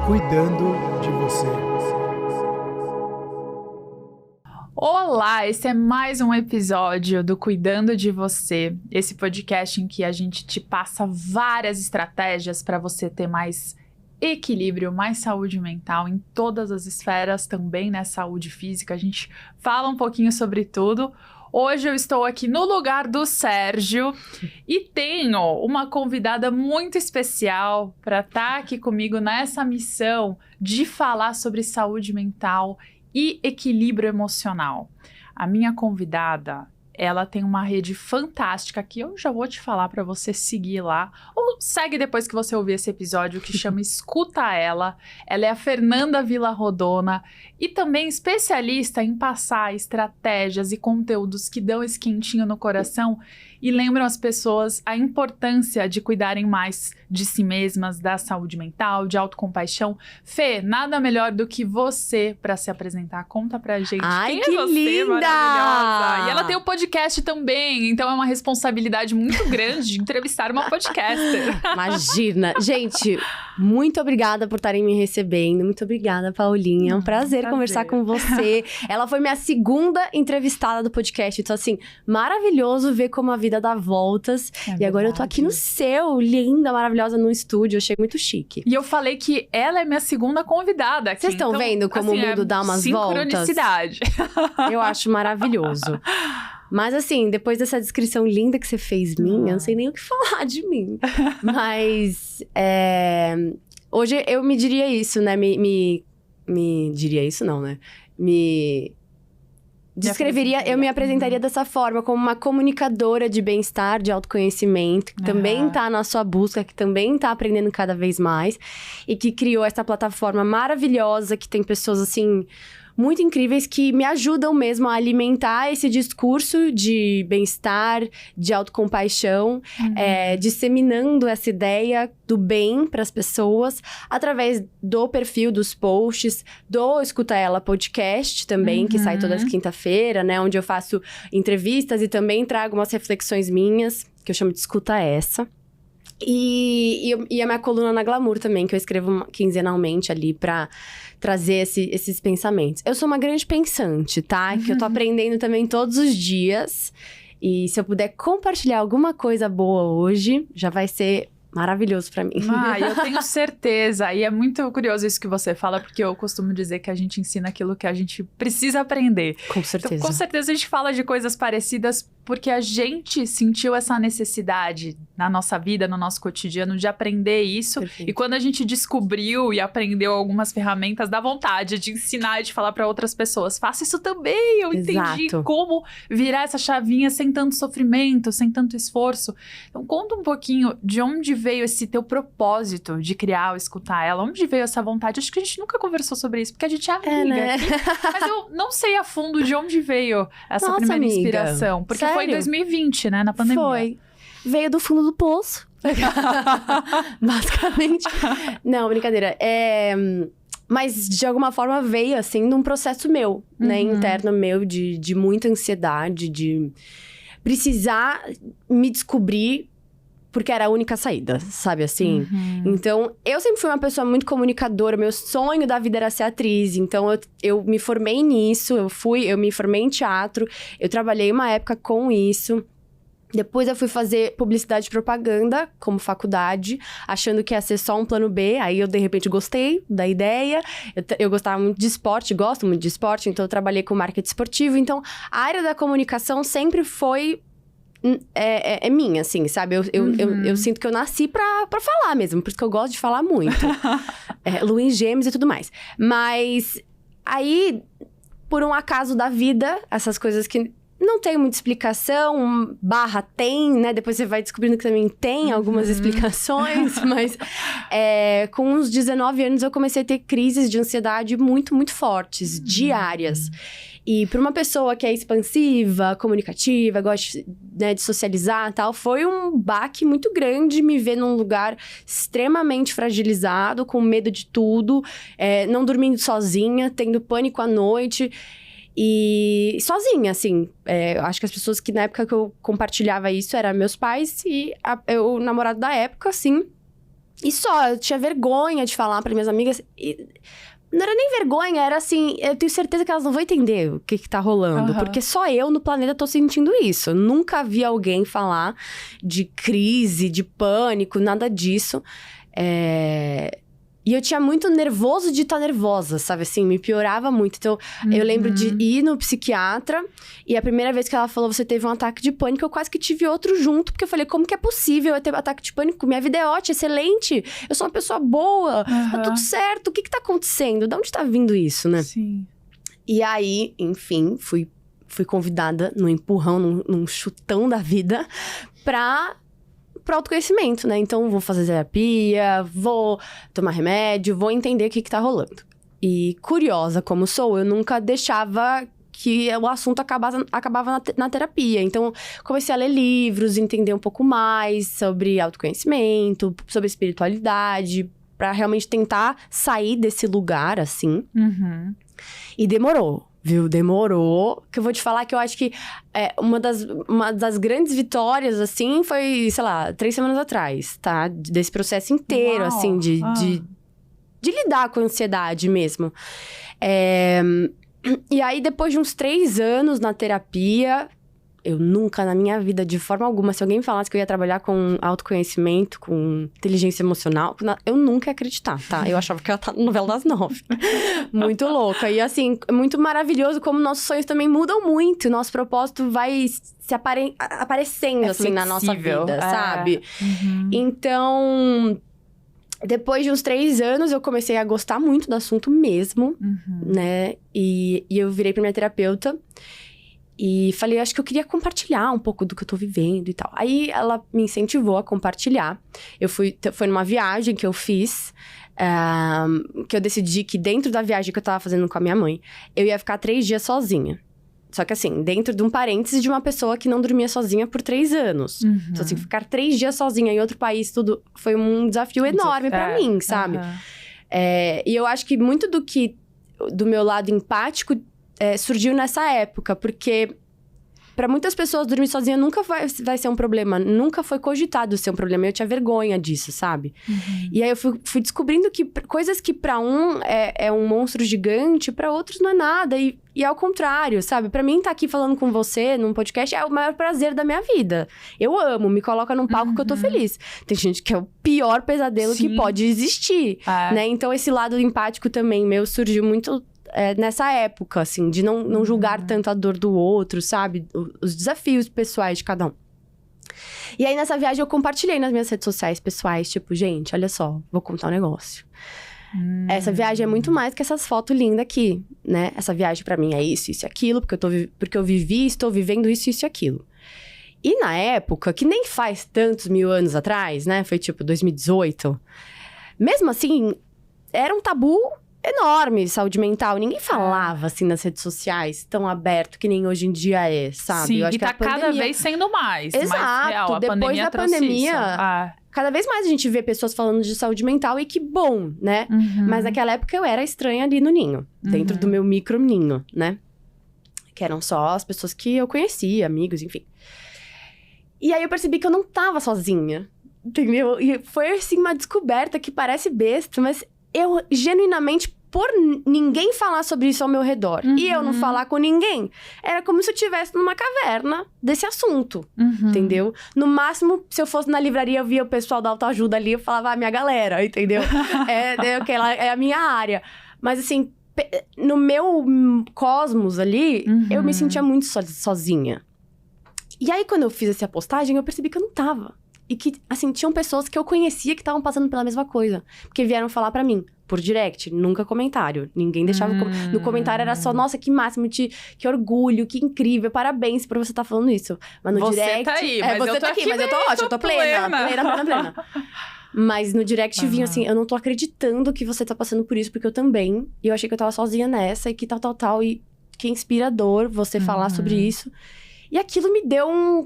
cuidando de você. Olá, esse é mais um episódio do Cuidando de Você, esse podcast em que a gente te passa várias estratégias para você ter mais equilíbrio, mais saúde mental em todas as esferas, também, né, saúde física, a gente fala um pouquinho sobre tudo. Hoje eu estou aqui no lugar do Sérgio e tenho uma convidada muito especial para estar aqui comigo nessa missão de falar sobre saúde mental e equilíbrio emocional. A minha convidada, ela tem uma rede fantástica que eu já vou te falar para você seguir lá. Ou segue depois que você ouvir esse episódio, que chama Escuta Ela. Ela é a Fernanda Vilarrodona e também especialista em passar estratégias e conteúdos que dão esse quentinho no coração e lembram as pessoas a importância de cuidarem mais de si mesmas, da saúde mental, de autocompaixão. Fê, nada melhor do que você para se apresentar. Conta pra gente. Ai, quem que é você, linda! maravilhosa. E ela tem um podcast também, então é uma responsabilidade muito grande de entrevistar uma podcaster. Imagina. Gente, muito obrigada por estarem me recebendo. Muito obrigada, Paulinha. É um prazer conversar com você. Ela foi minha segunda entrevistada do podcast. Então, assim, maravilhoso ver como a vida dá voltas. E agora eu tô aqui no seu, linda, maravilhosa, no estúdio. Eu achei muito chique. E eu falei que ela é minha segunda convidada aqui. Vocês estão vendo como assim, o mundo dá umas voltas? Sincronicidade. Eu acho maravilhoso. Mas assim, depois dessa descrição linda que você fez minha, eu não sei nem o que falar de mim. Mas hoje eu me diria isso, né? Me diria isso não, né? Eu me apresentaria dessa forma, como uma comunicadora de bem-estar, de autoconhecimento, que também tá na sua busca, que também tá aprendendo cada vez mais. E que criou essa plataforma maravilhosa, que tem pessoas, assim, muito incríveis que me ajudam mesmo a alimentar esse discurso de bem-estar, de autocompaixão, disseminando essa ideia do bem para as pessoas através do perfil, dos posts, do Escuta Ela podcast também, que sai toda quinta-feira, né? Onde eu faço entrevistas e também trago umas reflexões minhas, que eu chamo de Escuta Essa. E a minha coluna na Glamour também, que eu escrevo quinzenalmente ali pra trazer esses pensamentos. Eu sou uma grande pensante, tá? Que eu tô aprendendo também todos os dias. E se eu puder compartilhar alguma coisa boa hoje, já vai ser maravilhoso pra mim. Eu tenho certeza. E é muito curioso isso que você fala, porque eu costumo dizer que a gente ensina aquilo que a gente precisa aprender. Com certeza. Então, com certeza a gente fala de coisas parecidas porque a gente sentiu essa necessidade na nossa vida, no nosso cotidiano, de aprender isso. Perfeito. E quando a gente descobriu e aprendeu algumas ferramentas, dá vontade de ensinar e de falar para outras pessoas. Faça isso também! Eu entendi como virar essa chavinha sem tanto sofrimento, sem tanto esforço. Então, conta um pouquinho de onde veio esse teu propósito de criar ou escutar ela. Onde veio essa vontade? Acho que a gente nunca conversou sobre isso, porque a gente é amiga. Né? Mas eu não sei a fundo de onde veio essa Nossa, primeira amiga. inspiração. Porque Sério? foi em 2020, né? Na pandemia. Foi. Veio do fundo do poço. Basicamente. Não, brincadeira. Mas, de alguma forma, veio, assim, de um processo meu, né? Interno meu, de muita ansiedade, de precisar me descobrir, porque era a única saída, sabe assim? Então, eu sempre fui uma pessoa muito comunicadora. Meu sonho da vida era ser atriz. Então, eu me formei nisso. Eu me formei em teatro. Eu trabalhei uma época com isso. Depois eu fui fazer publicidade e propaganda como faculdade, achando que ia ser só um plano B. Aí eu, de repente, gostei da ideia. Eu gostava muito de esporte, gosto muito de esporte. Então, eu trabalhei com marketing esportivo. Então, a área da comunicação sempre foi minha, assim, sabe? Eu sinto que eu nasci pra falar mesmo. Por isso que eu gosto de falar muito. Lua em Gêmeos e tudo mais. Mas aí, por um acaso da vida, essas coisas que não tem muita explicação, tem, né? Depois você vai descobrindo que também tem algumas explicações. Mas com uns 19 anos eu comecei a ter crises de ansiedade muito, muito fortes, diárias. E para uma pessoa que é expansiva, comunicativa, gosta, né, de socializar e tal, foi um baque muito grande me ver num lugar extremamente fragilizado, com medo de tudo, não dormindo sozinha, tendo pânico à noite. E sozinha, assim, acho que as pessoas que na época que eu compartilhava isso eram meus pais e o namorado da época, assim. E só, eu tinha vergonha de falar para minhas amigas. E não era nem vergonha, era assim, eu tenho certeza que elas não vão entender o que tá rolando. Aham. Porque só eu no planeta tô sentindo isso. Eu nunca vi alguém falar de crise, de pânico, nada disso. E eu tinha muito nervoso de estar nervosa, sabe? Assim, me piorava muito. Então, eu lembro de ir no psiquiatra. E a primeira vez que ela falou, você teve um ataque de pânico, eu quase que tive outro junto. Porque eu falei, como que é possível eu ter ataque de pânico? Minha vida é ótima, excelente. Eu sou uma pessoa boa. Tá tudo certo. O que tá acontecendo? De onde tá vindo isso, né? Sim. E aí, enfim, fui convidada num empurrão, num chutão da vida, pro autoconhecimento, né? Então, vou fazer terapia, vou tomar remédio, vou entender o que tá rolando. E curiosa como sou, eu nunca deixava que o assunto acabava na terapia. Então, comecei a ler livros, entender um pouco mais sobre autoconhecimento, sobre espiritualidade, pra realmente tentar sair desse lugar, assim. E demorou. Viu? Demorou. Que eu vou te falar que eu acho que uma das grandes vitórias, assim, foi, sei lá, 3 semanas atrás, tá? Desse processo inteiro, Uau. assim, de lidar com a ansiedade mesmo. E aí, depois de uns 3 anos na terapia, eu nunca na minha vida, de forma alguma, se alguém me falasse que eu ia trabalhar com autoconhecimento, com inteligência emocional, eu nunca ia acreditar, tá? Eu achava que eu ia estar no novela das 9. Muito louca. E assim, é muito maravilhoso como nossos sonhos também mudam muito. Nosso propósito vai se aparecendo, assim, na nossa vida, sabe? Então, depois de uns 3 anos, eu comecei a gostar muito do assunto mesmo, né? E eu virei pra minha terapeuta. E falei, acho que eu queria compartilhar um pouco do que eu tô vivendo e tal. Aí, ela me incentivou a compartilhar. Foi numa viagem que eu fiz, que eu decidi que dentro da viagem que eu tava fazendo com a minha mãe, eu ia ficar 3 dias sozinha. Só que assim, dentro de um parênteses de uma pessoa que não dormia sozinha por 3 anos. Então, assim, ficar 3 dias sozinha em outro país, tudo, foi um desafio enorme pra mim, sabe? E eu acho que muito do meu lado empático, surgiu nessa época, porque para muitas pessoas dormir sozinha nunca vai ser um problema, nunca foi cogitado ser um problema, eu tinha vergonha disso, sabe? E aí eu fui descobrindo que coisas que para um é um monstro gigante, para outros não é nada, e ao contrário, sabe? Para mim, estar aqui falando com você num podcast é o maior prazer da minha vida. Eu amo, me coloca num palco que eu tô feliz. Tem gente que é o pior pesadelo que pode existir, né? Então, esse lado empático também meu surgiu muito nessa época, assim, de não julgar tanto a dor do outro, sabe? Os desafios pessoais de cada um. E aí, nessa viagem, eu compartilhei nas minhas redes sociais pessoais, tipo, gente, olha só, vou contar um negócio. Essa viagem é muito mais que essas fotos lindas aqui, né? Essa viagem pra mim é isso e aquilo, porque eu vivi, estou vivendo isso e aquilo. E na época, que nem faz tantos 1000 anos atrás, né? Foi tipo 2018. Mesmo assim, era um tabu enorme, saúde mental. Ninguém falava, assim, nas redes sociais, tão aberto que nem hoje em dia é, sabe? Sim, eu acho e que tá a pandemia... cada vez sendo mais. Exato. Mais real. A Depois pandemia da trouxe pandemia, isso. cada vez mais a gente vê pessoas falando de saúde mental e que bom, né? Mas naquela época eu era estranha ali no ninho. Dentro do meu micro ninho, né? Que eram só as pessoas que eu conhecia, amigos, enfim. E aí eu percebi que eu não tava sozinha, entendeu? E foi, assim, uma descoberta que parece besta, mas eu genuinamente, por ninguém falar sobre isso ao meu redor e eu não falar com ninguém, era como se eu estivesse numa caverna desse assunto, entendeu? No máximo, se eu fosse na livraria, eu via o pessoal da autoajuda ali, eu falava, minha galera, entendeu? É a minha área. Mas assim, no meu cosmos ali, eu me sentia muito sozinha. E aí, quando eu fiz essa postagem, eu percebi que eu não tava. E que, assim, tinham pessoas que eu conhecia que estavam passando pela mesma coisa. Porque vieram falar pra mim, por direct, nunca comentário. Ninguém deixava... No comentário era só, nossa, que máximo, que orgulho, que incrível, parabéns por você estar falando isso. Mas no você direct... Tá aí, mas você tá aqui, mas eu tô ótima, eu tô plena. Mas no direct vinha assim, eu não tô acreditando que você tá passando por isso, porque eu também. E eu achei que eu tava sozinha nessa, e que tal. E que inspirador você falar sobre isso. E aquilo me deu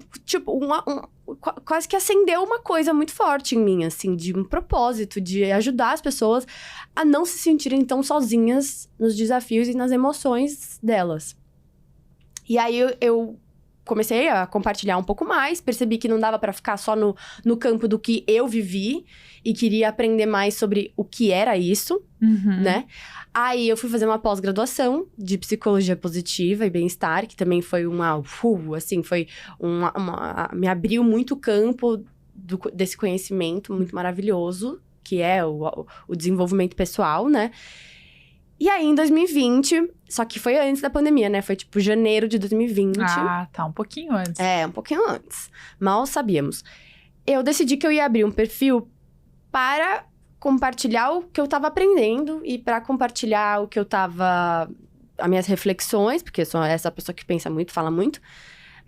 quase que acendeu uma coisa muito forte em mim, assim, de um propósito, de ajudar as pessoas a não se sentirem tão sozinhas nos desafios e nas emoções delas. E aí eu comecei a compartilhar um pouco mais, percebi que não dava pra ficar só no campo do que eu vivi e queria aprender mais sobre o que era isso, né? Aí eu fui fazer uma pós-graduação de psicologia positiva e bem-estar, que também foi me abriu muito o campo desse conhecimento muito maravilhoso, que é o desenvolvimento pessoal, né? E aí, em 2020, só que foi antes da pandemia, né? Foi tipo janeiro de 2020. Ah, tá, um pouquinho antes. Um pouquinho antes. Mal sabíamos. Eu decidi que eu ia abrir um perfil para compartilhar o que eu tava aprendendo e para compartilhar o que eu tava... as minhas reflexões, porque eu sou essa pessoa que pensa muito, fala muito,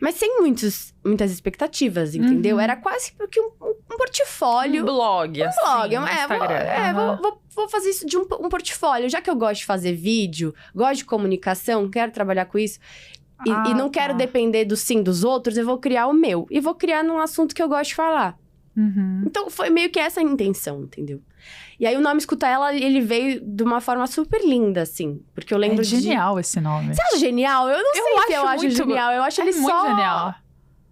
mas sem muitas expectativas, entendeu? Era quase porque um portfólio. Um blog, assim, blog, no Instagram. Vou fazer isso de um portfólio. Já que eu gosto de fazer vídeo, gosto de comunicação, quero trabalhar com isso, e não quero depender do sim dos outros, eu vou criar o meu. E vou criar num assunto que eu gosto de falar. Então, foi meio que essa a intenção, entendeu? E aí, o nome Escuta Ela, ele veio de uma forma super linda, assim. Porque eu lembro É genial esse nome. Você acha genial? Eu não sei se eu acho muito... genial. Eu acho ele muito só... genial.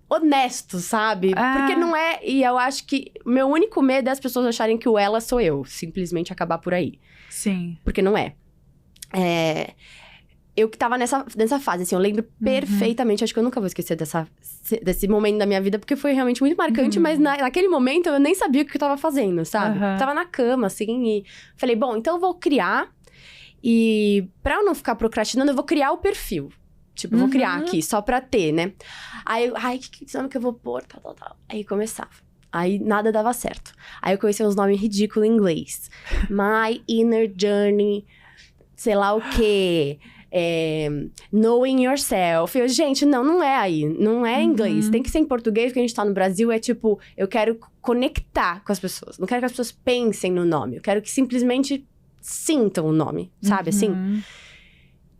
Honesto, sabe? Porque não é... E eu acho que... Meu único medo é as pessoas acharem que o ela sou eu. Simplesmente acabar por aí. Sim. Porque não é. Eu que tava nessa fase, assim, eu lembro perfeitamente. Acho que eu nunca vou esquecer desse momento da minha vida, porque foi realmente muito marcante. Mas naquele momento, eu nem sabia o que eu tava fazendo, sabe? Tava na cama, assim, e... Falei, bom, então eu vou criar. E pra eu não ficar procrastinando, eu vou criar o perfil. Tipo, eu vou criar aqui, só pra ter, né? Aí, que nome que eu vou pôr, tal. Aí começava. Aí nada dava certo. Aí eu conheci uns nomes ridículos em inglês. My Inner Journey, sei lá o quê. Knowing Yourself. Eu, gente, não é aí. Não é em inglês. Tem que ser em português, porque a gente tá no Brasil. É tipo, eu quero conectar com as pessoas. Não quero que as pessoas pensem no nome. Eu quero que simplesmente sintam o nome, sabe assim?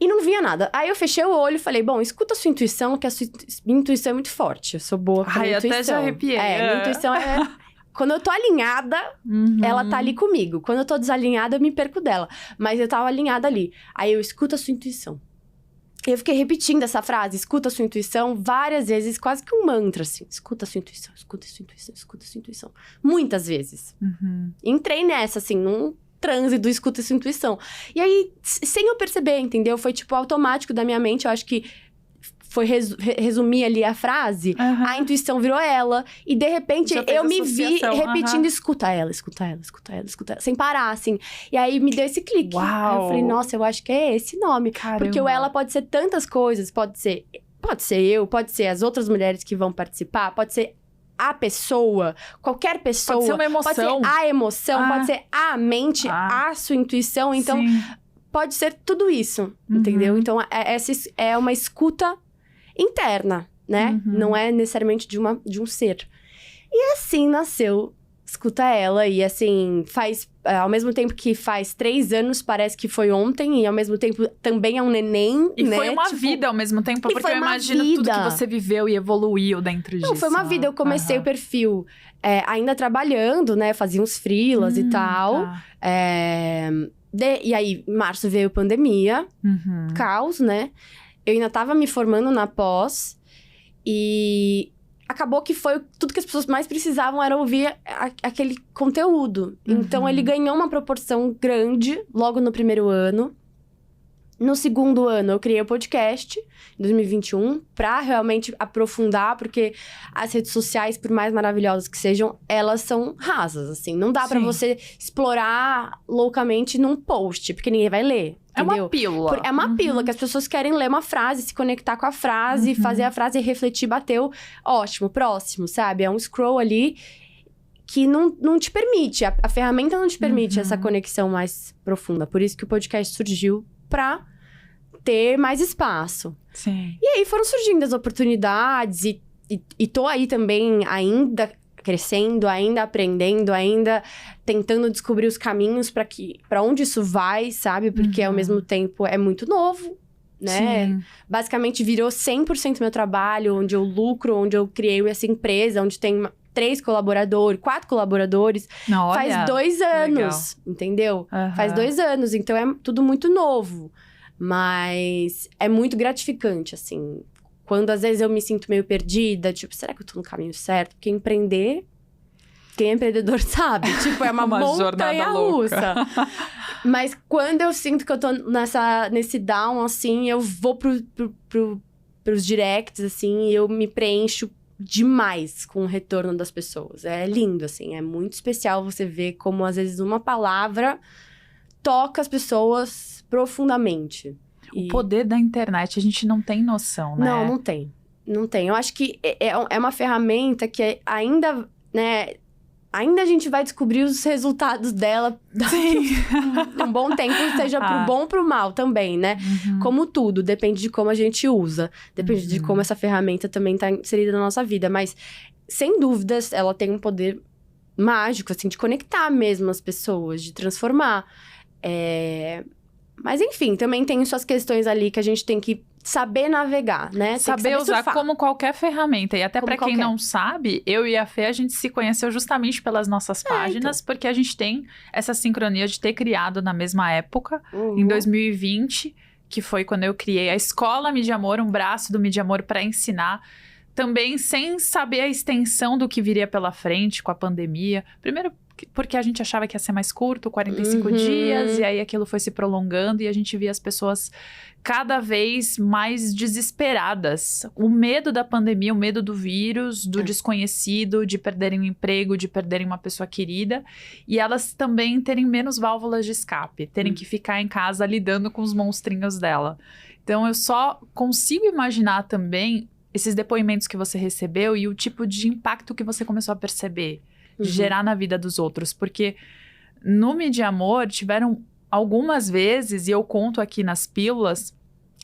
E não vinha nada. Aí eu fechei o olho e falei, bom, escuta a sua intuição, que minha intuição é muito forte. Eu sou boa com a minha intuição. Até já arrepiei. Minha intuição é... Quando eu tô alinhada, ela tá ali comigo. Quando eu tô desalinhada, eu me perco dela. Mas eu tava alinhada ali. Aí eu escuto a sua intuição. E eu fiquei repetindo essa frase, escuta a sua intuição, várias vezes, quase que um mantra, assim. Escuta a sua intuição, escuta a sua intuição, escuta a sua intuição. Muitas vezes. Entrei nessa, assim, num transe do escuta a sua intuição. E aí, sem eu perceber, entendeu? Foi, tipo, automático da minha mente. Eu acho que foi resumir ali a frase. A intuição virou ela. E, de repente, eu me vi repetindo, escuta ela, escuta ela, escuta ela, escuta ela. Sem parar, assim. E aí, me deu esse clique. Uau. Aí eu falei, nossa, eu acho que é esse nome. Caramba. Porque o ela pode ser tantas coisas. Pode ser eu, pode ser as outras mulheres que vão participar, pode ser a pessoa, qualquer pessoa. Pode ser uma emoção. Pode ser a emoção, pode ser a mente, a sua intuição. Então, pode ser tudo isso, entendeu? Então, essa é uma escuta interna, né? Não é necessariamente de um ser. E assim nasceu Escuta Ela. E assim, ao mesmo tempo que faz 3 anos, parece que foi ontem. E ao mesmo tempo também é um neném, e né? foi uma vida ao mesmo tempo, porque eu imagino tudo que você viveu e evoluiu dentro disso. Não, foi uma vida. Eu comecei o perfil ainda trabalhando, né? Fazia uns freelas e tal. E aí, em março veio a pandemia. Caos, né? Eu ainda tava me formando na pós. E acabou que foi tudo que as pessoas mais precisavam era ouvir aquele conteúdo. Então, ele ganhou uma proporção grande logo no primeiro ano. No segundo ano, eu criei o podcast, em 2021, pra realmente aprofundar, porque as redes sociais, por mais maravilhosas que sejam, elas são rasas, assim. Não dá pra você explorar loucamente num post, porque ninguém vai ler. Entendeu? É uma pílula. É uma pílula, que as pessoas querem ler uma frase, se conectar com a frase, fazer a frase refletir, bateu. Ótimo, próximo, sabe? É um scroll ali que não te permite, a ferramenta não te permite essa conexão mais profunda. Por isso que o podcast surgiu pra ter mais espaço. Sim. E aí foram surgindo as oportunidades e tô aí também ainda crescendo, ainda aprendendo, ainda tentando descobrir os caminhos pra onde isso vai, sabe? Porque ao mesmo tempo é muito novo, né? Sim. Basicamente virou 100% meu trabalho, onde eu lucro, onde eu criei essa empresa, onde tem 3 colaboradores, 4 colaboradores. Não, olha, faz 2 anos, entendeu? Faz 2 anos, então é tudo muito novo. Mas é muito gratificante, assim. Quando às vezes eu me sinto meio perdida, tipo, será que eu tô no caminho certo? Porque empreender, quem é empreendedor sabe, tipo, é uma montanha russa. Mas quando eu sinto que eu tô nesse down, assim, eu vou pros directs, assim, e eu me preencho demais com o retorno das pessoas. É lindo, assim, é muito especial você ver como, às vezes, uma palavra toca as pessoas profundamente. O poder da internet, a gente não tem noção, né? Não tem. Não tem. Eu acho que é uma ferramenta que ainda, né... Ainda a gente vai descobrir os resultados dela daqui um bom tempo, seja pro bom ou pro mal também, né? Como tudo, depende de como a gente usa. Depende de como essa ferramenta também tá inserida na nossa vida. Mas, sem dúvidas, ela tem um poder mágico, assim, de conectar mesmo as pessoas, de transformar. Mas, enfim, também tem suas questões ali que a gente tem que saber navegar, né? Saber usar surfar. Como qualquer ferramenta. E até para quem não sabe, eu e a Fê, a gente se conheceu justamente pelas nossas páginas, porque a gente tem essa sincronia de ter criado na mesma época, em 2020, que foi quando eu criei a Escola Mídia Amor, um braço do Mídia Amor para ensinar, também sem saber a extensão do que viria pela frente com a pandemia. Primeiro, porque a gente achava que ia ser mais curto, 45 dias, e aí aquilo foi se prolongando e a gente via as pessoas cada vez mais desesperadas. O medo da pandemia, o medo do vírus, do desconhecido, de perderem o emprego, de perderem uma pessoa querida, e elas também terem menos válvulas de escape, terem que ficar em casa lidando com os monstrinhos dela. Então eu só consigo imaginar também esses depoimentos que você recebeu e o tipo de impacto que você começou a perceber. Gerar na vida dos outros, porque no Mídia Amor tiveram algumas vezes, e eu conto aqui nas pílulas,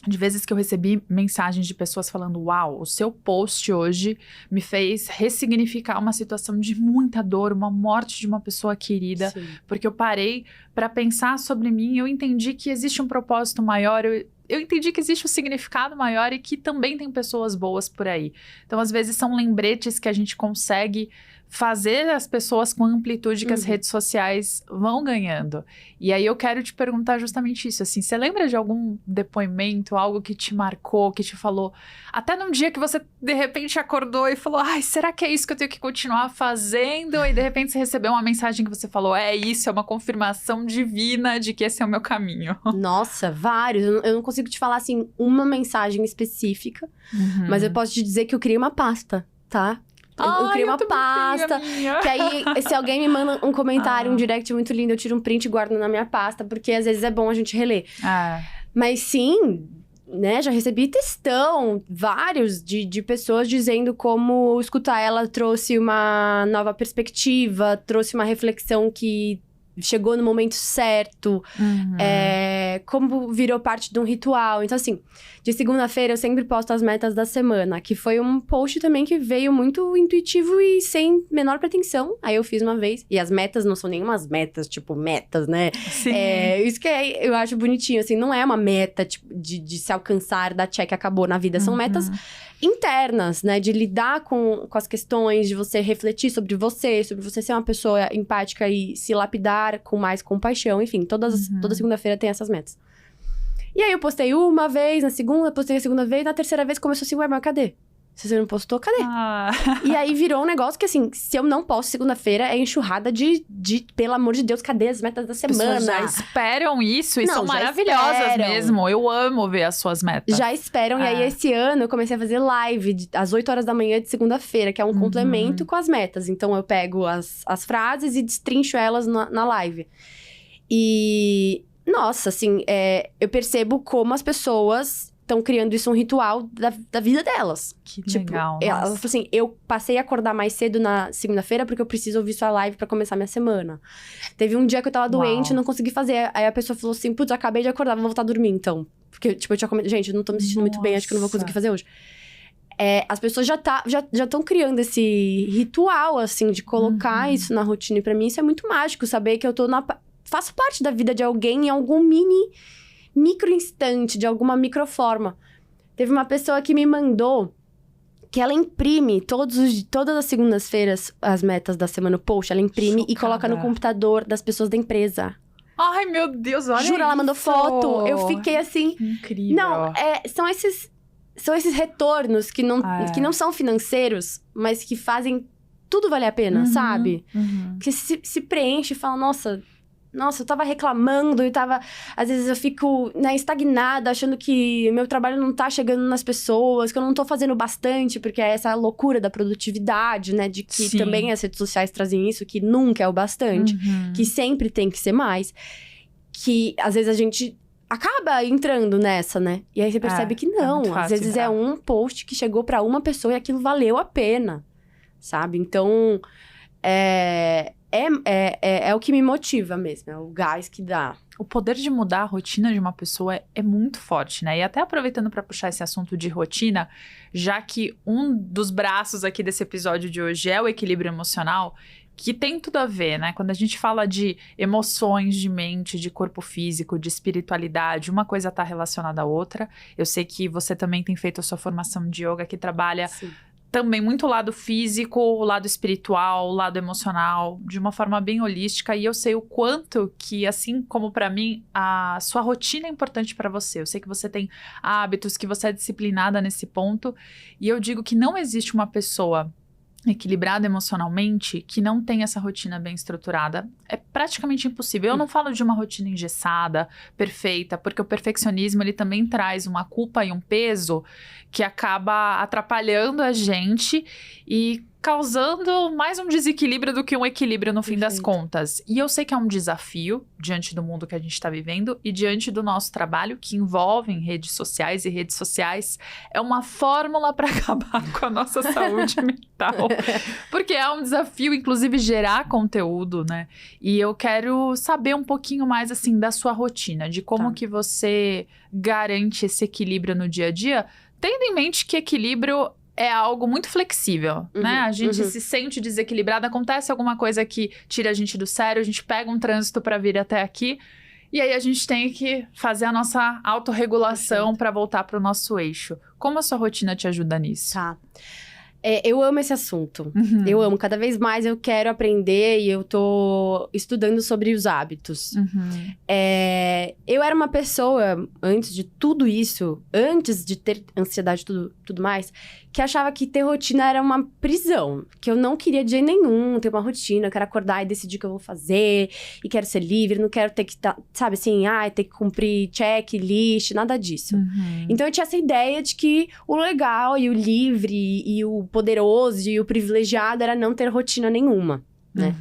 de vezes que eu recebi mensagens de pessoas falando: uau, o seu post hoje me fez ressignificar uma situação de muita dor, uma morte de uma pessoa querida, porque eu parei para pensar sobre mim e eu entendi que existe um propósito maior, eu entendi que existe um significado maior e que também tem pessoas boas por aí. Então, às vezes, são lembretes que a gente consegue fazer as pessoas com a amplitude que as redes sociais vão ganhando. E aí eu quero te perguntar justamente isso, assim, você lembra de algum depoimento, algo que te marcou, que te falou, até num dia que você de repente acordou e falou: ai, será que é isso que eu tenho que continuar fazendo? E de repente você recebeu uma mensagem que você falou: é isso, é uma confirmação divina de que esse é o meu caminho. Nossa, vários. Eu não consigo te falar, assim, uma mensagem específica, mas eu posso te dizer que eu criei uma pasta, tá? Eu criei uma pasta, que aí, se alguém me manda um comentário, um direct muito lindo, eu tiro um print e guardo na minha pasta, porque às vezes é bom a gente reler. Mas sim, né, já recebi textão, vários, de pessoas dizendo como escutar ela trouxe uma nova perspectiva, trouxe uma reflexão que chegou no momento certo, como virou parte de um ritual. Então, assim, de segunda-feira eu sempre posto as metas da semana, que foi um post também que veio muito intuitivo e sem menor pretensão. Aí eu fiz uma vez, e as metas não são nenhumas metas, tipo, metas, né? Sim. Isso que eu acho bonitinho, assim, não é uma meta tipo, de se alcançar, dar check, acabou na vida. São metas internas, né? De lidar com as questões, de você refletir sobre você ser uma pessoa empática e se lapidar com mais compaixão. Enfim, toda segunda-feira tem essas metas. E aí eu postei uma vez, na segunda, postei a segunda vez, na terceira vez começou assim: ué, mas cadê? Se você não postou, cadê? E aí virou um negócio que, assim, se eu não posto segunda-feira, é enxurrada de pelo amor de Deus, cadê as metas da semana? Pessoas já esperam isso e são maravilhosas mesmo. Eu amo ver as suas metas. Já esperam. E aí, esse ano, eu comecei a fazer live às 8 horas da manhã de segunda-feira, que é um complemento com as metas. Então, eu pego as frases e destrincho elas na live. E, nossa, assim, eu percebo como as pessoas estão criando isso um ritual da vida delas. Que legal. Elas falam assim: eu passei a acordar mais cedo na segunda-feira porque eu preciso ouvir sua live pra começar minha semana. Teve um dia que eu tava doente, não consegui fazer. Aí a pessoa falou assim: putz, acabei de acordar, vou voltar a dormir então. Porque, tipo, eu tinha comentado: gente, eu não tô me sentindo muito bem, acho que eu não vou conseguir fazer hoje. As pessoas já estão criando esse ritual, assim, de colocar isso na rotina. E pra mim isso é muito mágico, saber que eu faço parte da vida de alguém em algum micro instante, de alguma microforma. Teve uma pessoa que me mandou que ela imprime todas as segundas-feiras as metas da semana, o post, ela imprime e coloca no computador das pessoas da empresa. Ai, meu Deus, olha isso. Juro, ela mandou foto. Eu fiquei assim... Incrível. Não, são esses são esses retornos que não são financeiros, mas que fazem tudo valer a pena, sabe? Que se preenche e fala, nossa, eu tava reclamando e tava... Às vezes eu fico, né, estagnada, achando que meu trabalho não tá chegando nas pessoas, que eu não tô fazendo bastante, porque é essa loucura da produtividade, né? De que Sim. também as redes sociais trazem isso, que nunca é o bastante, que sempre tem que ser mais. Que às vezes a gente acaba entrando nessa, né? E aí você percebe que não. muito Às fácil vezes entrar. é um post que chegou pra uma pessoa e aquilo valeu a pena, sabe? Então, é o que me motiva mesmo, é o gás que dá. O poder de mudar a rotina de uma pessoa é muito forte, né? E até aproveitando para puxar esse assunto de rotina, já que um dos braços aqui desse episódio de hoje é o equilíbrio emocional, que tem tudo a ver, né? Quando a gente fala de emoções, de mente, de corpo físico, de espiritualidade, uma coisa está relacionada à outra. Eu sei que você também tem feito a sua formação de yoga, que trabalha Sim. também muito o lado físico, o lado espiritual, o lado emocional, de uma forma bem holística. E eu sei o quanto que, assim como para mim, a sua rotina é importante para você. Eu sei que você tem hábitos, que você é disciplinada nesse ponto. E eu digo que não existe uma pessoa equilibrada emocionalmente que não tem essa rotina bem estruturada. É praticamente impossível. Eu não falo de uma rotina engessada, perfeita, porque o perfeccionismo ele também traz uma culpa e um peso que acaba atrapalhando a gente e causando mais um desequilíbrio do que um equilíbrio no fim das contas. E eu sei que é um desafio diante do mundo que a gente está vivendo e diante do nosso trabalho, que envolve redes sociais, e redes sociais é uma fórmula para acabar com a nossa saúde mental. Porque é um desafio, inclusive, gerar conteúdo, né? E eu quero saber um pouquinho mais, assim, da sua rotina, de como que você garante esse equilíbrio no dia a dia, tendo em mente que equilíbrio é algo muito flexível, né? A gente se sente desequilibrado, acontece alguma coisa que tira a gente do sério, a gente pega um trânsito para vir até aqui, e aí a gente tem que fazer a nossa autorregulação para voltar para o nosso eixo. Como a sua rotina te ajuda nisso? Tá. Eu amo esse assunto. Eu amo. Cada vez mais eu quero aprender e eu tô estudando sobre os hábitos. Eu era uma pessoa, antes de tudo isso, antes de ter ansiedade e tudo mais, que achava que ter rotina era uma prisão. Que eu não queria de jeito nenhum ter uma rotina. Eu quero acordar e decidir o que eu vou fazer. E quero ser livre, não quero ter que, sabe assim, ter que cumprir checklist, nada disso. Então eu tinha essa ideia de que o legal e o livre e o poderoso e o privilegiado era não ter rotina nenhuma, né?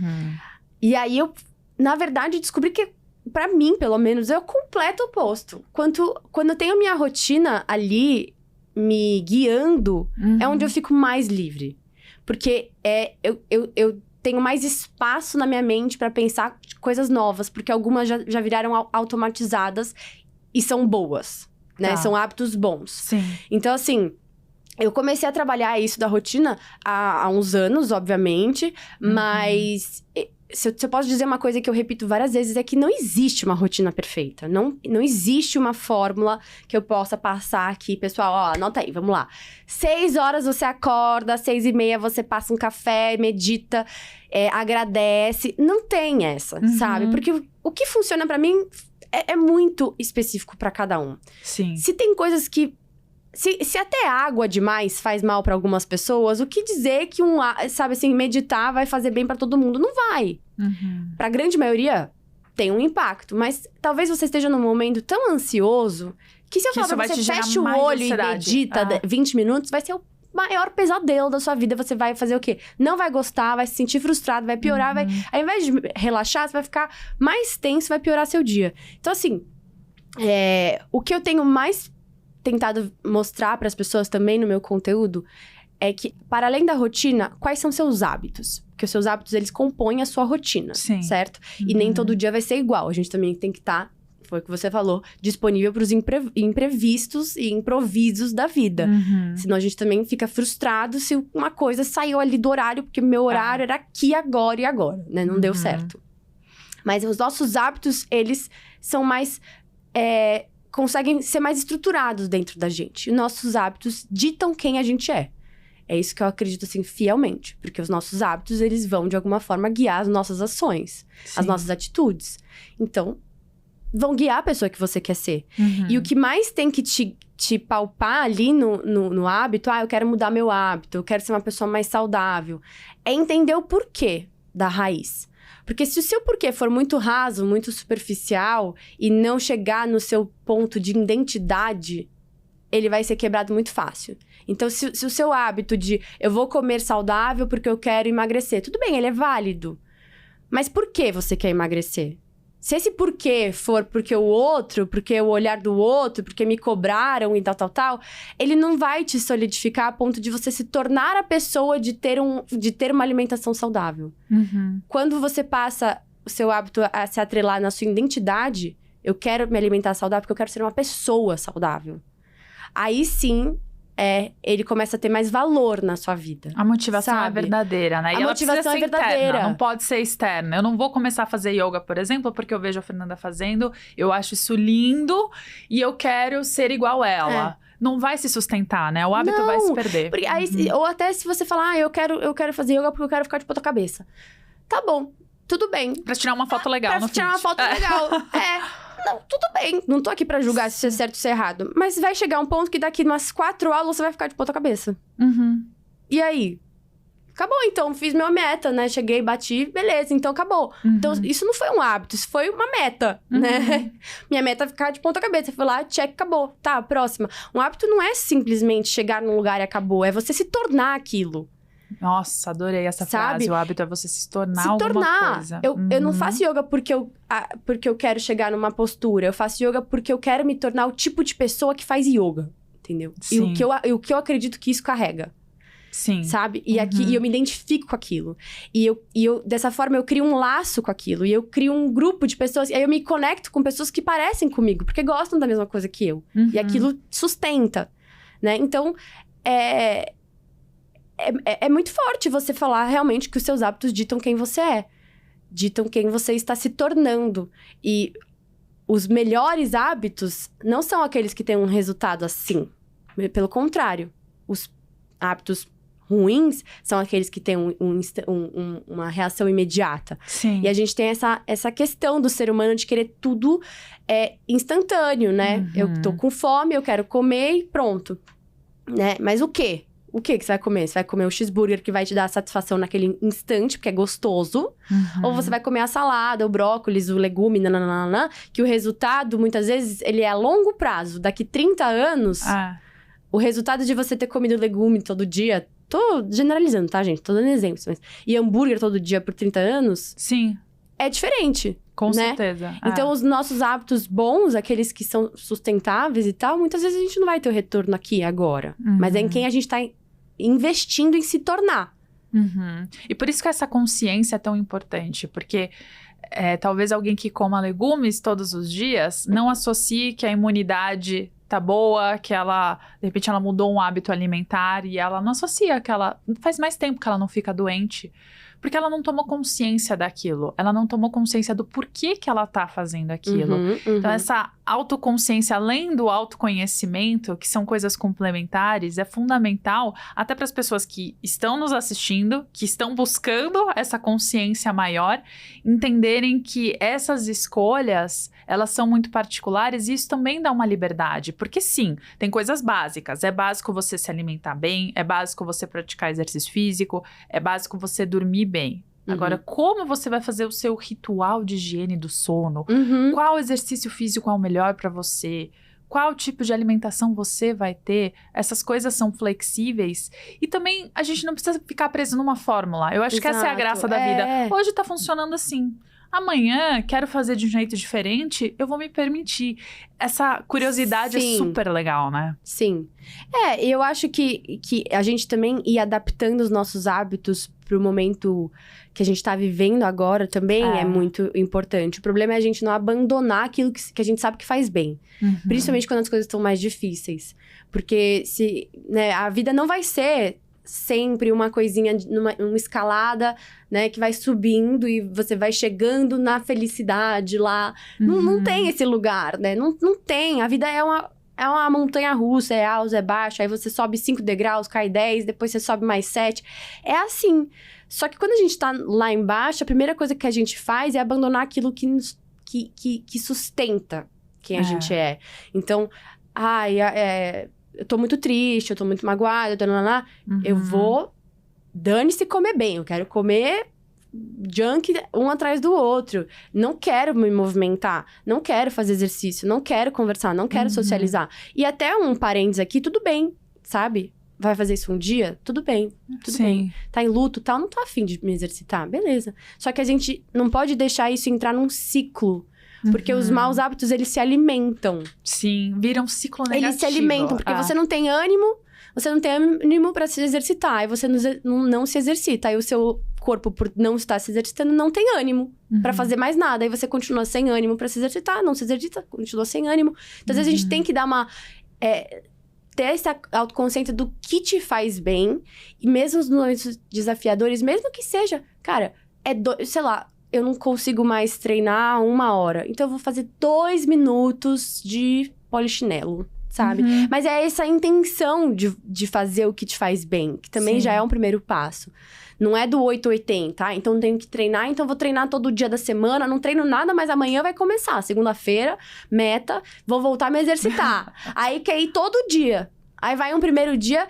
E aí eu, na verdade, descobri que, pra mim, pelo menos, é o completo oposto. Quando eu tenho minha rotina ali me guiando, é onde eu fico mais livre. Porque eu tenho mais espaço na minha mente pra pensar coisas novas, porque algumas já viraram automatizadas e são boas, né? Tá. São hábitos bons. Sim. Então, assim, eu comecei a trabalhar isso da rotina há uns anos, obviamente, mas se eu posso dizer uma coisa que eu repito várias vezes, é que não existe uma rotina perfeita. Não existe uma fórmula que eu possa passar aqui. Pessoal, ó, anota aí, vamos lá. 6 horas você acorda, 6:30 você passa um café, medita, agradece. Não tem essa, sabe? Porque o que funciona pra mim é muito específico pra cada um. Sim. Se tem coisas que... Se até água demais faz mal pra algumas pessoas, o que dizer que sabe assim, meditar vai fazer bem pra todo mundo? Não vai. Pra grande maioria, tem um impacto. Mas talvez você esteja num momento tão ansioso que se eu falar pra você, fecha o olho e medita 20 minutos, vai ser o maior pesadelo da sua vida. Você vai fazer o quê? Não vai gostar, vai se sentir frustrado, vai piorar, ao invés de relaxar, você vai ficar mais tenso, vai piorar seu dia. Então, assim, o que eu tenho mais tentado mostrar para as pessoas também no meu conteúdo é que, para além da rotina, quais são seus hábitos? Porque os seus hábitos, eles compõem a sua rotina, certo? E nem todo dia vai ser igual. A gente também tem que estar, foi o que você falou, disponível para os imprevistos e improvisos da vida. Senão a gente também fica frustrado se uma coisa saiu ali do horário, porque meu horário era aqui, agora e agora, né? Não deu certo. Mas os nossos hábitos, eles são mais... conseguem ser mais estruturados dentro da gente. E nossos hábitos ditam quem a gente é. É isso que eu acredito, assim, fielmente. Porque os nossos hábitos, eles vão, de alguma forma, guiar as nossas ações. As nossas atitudes. Então, vão guiar a pessoa que você quer ser. Uhum. E o que mais tem que te palpar ali no hábito, eu quero mudar meu hábito, eu quero ser uma pessoa mais saudável, é entender o porquê da raiz. Porque se o seu porquê for muito raso, muito superficial, e não chegar no seu ponto de identidade, ele vai ser quebrado muito fácil. Então, se o seu hábito de eu vou comer saudável porque eu quero emagrecer, tudo bem, ele é válido. Mas por que você quer emagrecer? Se esse porquê for porque o olhar do outro, porque me cobraram e tal, ele não vai te solidificar a ponto de você se tornar a pessoa de ter uma alimentação saudável. Uhum. Quando você passa o seu hábito a se atrelar na sua identidade, eu quero me alimentar saudável porque eu quero ser uma pessoa saudável. Aí sim, ele começa a ter mais valor na sua vida. A motivação é verdadeira, né? A motivação é verdadeira. Interna, não pode ser externa. Eu não vou começar a fazer yoga, por exemplo, porque eu vejo a Fernanda fazendo, eu acho isso lindo e eu quero ser igual ela. Não vai se sustentar, né? O hábito vai se perder. Porque aí, ou até se você falar, eu quero fazer yoga porque eu quero ficar de ponta cabeça. Tá bom, tudo bem. Pra tirar uma foto legal no Pra tirar uma feed. foto legal. Não, tudo bem. Não tô aqui pra julgar se isso é certo ou se é errado. Mas vai chegar um ponto que daqui umas 4 aulas você vai ficar de ponta cabeça. Uhum. E aí? Acabou, então. Fiz minha meta, né? Cheguei, bati, beleza. Então, acabou. Uhum. Então, isso não foi um hábito. Isso foi uma meta, né? Minha meta é ficar de ponta cabeça. Eu fui lá, check, acabou. Tá, próxima. Um hábito não é simplesmente chegar num lugar e acabou. É você se tornar aquilo. Nossa, adorei essa frase. O hábito é você se tornar alguma coisa. Eu não faço yoga porque eu quero chegar numa postura. Eu faço yoga porque eu quero me tornar o tipo de pessoa que faz yoga. Entendeu? Sim. E o que eu acredito que isso carrega. Sim. Sabe? E eu me identifico com aquilo. E eu, dessa forma, eu crio um laço com aquilo. E eu crio um grupo de pessoas. E aí eu me conecto com pessoas que parecem comigo. Porque gostam da mesma coisa que eu. Uhum. E aquilo sustenta, né? Então, é muito forte você falar realmente que os seus hábitos ditam quem você é. Ditam quem você está se tornando. E os melhores hábitos não são aqueles que têm um resultado assim. Pelo contrário. Os hábitos ruins são aqueles que têm uma reação imediata. Sim. E a gente tem essa questão do ser humano de querer tudo instantâneo, né? Uhum. Eu tô com fome, eu quero comer e pronto. Né? Mas o quê? O que você vai comer? Você vai comer o cheeseburger que vai te dar satisfação naquele instante, porque é gostoso. Uhum. Ou você vai comer a salada, o brócolis, o legume, nananana, que o resultado, muitas vezes, ele é a longo prazo. Daqui 30 anos, o resultado de você ter comido legume todo dia... Tô generalizando, tá, gente? Tô dando exemplos. Mas... E hambúrguer todo dia por 30 anos... Sim. É diferente, Com né? certeza. Então, os nossos hábitos bons, aqueles que são sustentáveis e tal, muitas vezes a gente não vai ter o retorno aqui agora. Uhum. Mas é em quem a gente tá investindo em se tornar. Uhum. E por isso que essa consciência é tão importante, porque talvez alguém que coma legumes todos os dias não associe que a imunidade tá boa, que ela, de repente, ela mudou um hábito alimentar e ela não associa que ela faz mais tempo que ela não fica doente. Porque ela não tomou consciência daquilo. Ela não tomou consciência do porquê que ela tá fazendo aquilo. Então, essa autoconsciência, além do autoconhecimento, que são coisas complementares, é fundamental até para as pessoas que estão nos assistindo, que estão buscando essa consciência maior, entenderem que essas escolhas, elas são muito particulares e isso também dá uma liberdade. Porque sim, tem coisas básicas. É básico você se alimentar bem, é básico você praticar exercício físico, é básico você dormir bem. Agora, como você vai fazer o seu ritual de higiene do sono? Qual exercício físico é o melhor para você? Qual tipo de alimentação você vai ter? Essas coisas são flexíveis. E também, a gente não precisa ficar preso numa fórmula. Eu acho que essa é a graça da vida. Hoje tá funcionando assim. Amanhã, quero fazer de um jeito diferente, eu vou me permitir. Essa curiosidade é super legal, né? Sim. Eu acho que a gente também ir adaptando os nossos hábitos pro momento que a gente tá vivendo agora também é muito importante. O problema é a gente não abandonar aquilo que a gente sabe que faz bem. Principalmente quando as coisas estão mais difíceis. Porque a vida não vai ser sempre uma coisinha, uma escalada, né, que vai subindo e você vai chegando na felicidade lá. Não tem esse lugar, né? Não tem. A vida é uma montanha russa, é alto, é baixo. Aí você sobe 5 degraus, cai 10, depois você sobe mais 7. É assim. Só que quando a gente tá lá embaixo, a primeira coisa que a gente faz é abandonar aquilo que que sustenta quem a gente é. Então, eu tô muito triste, eu tô muito magoada, eu vou, dane-se comer bem, eu quero comer junk um atrás do outro. Não quero me movimentar, não quero fazer exercício, não quero conversar, não quero socializar. E até um parênteses aqui, tudo bem, sabe? Vai fazer isso um dia? Tudo bem, tudo bem. Tá em luto, tal, não tô afim de me exercitar, beleza. Só que a gente não pode deixar isso entrar num ciclo. Porque os maus hábitos, eles se alimentam. Sim, viram um ciclo negativo. Eles se alimentam, porque você não tem ânimo pra se exercitar. Aí você não se exercita. Aí o seu corpo, por não estar se exercitando, não tem ânimo pra fazer mais nada. Aí você continua sem ânimo pra se exercitar, não se exercita, continua sem ânimo. Então, às vezes, a gente tem que dar uma... ter essa autoconsciência do que te faz bem. E mesmo nos momentos desafiadores, mesmo que seja... Cara, sei lá... Eu não consigo mais treinar 1 hora. Então, eu vou fazer 2 minutos de polichinelo, sabe? Mas é essa intenção de fazer o que te faz bem. Que também já é um primeiro passo. Não é do 880, tá? Então, eu tenho que treinar. Então, eu vou treinar todo dia da semana. Não treino nada, mas amanhã vai começar. Segunda-feira, meta. Vou voltar a me exercitar. Aí, quer ir todo dia. Aí, vai um primeiro dia.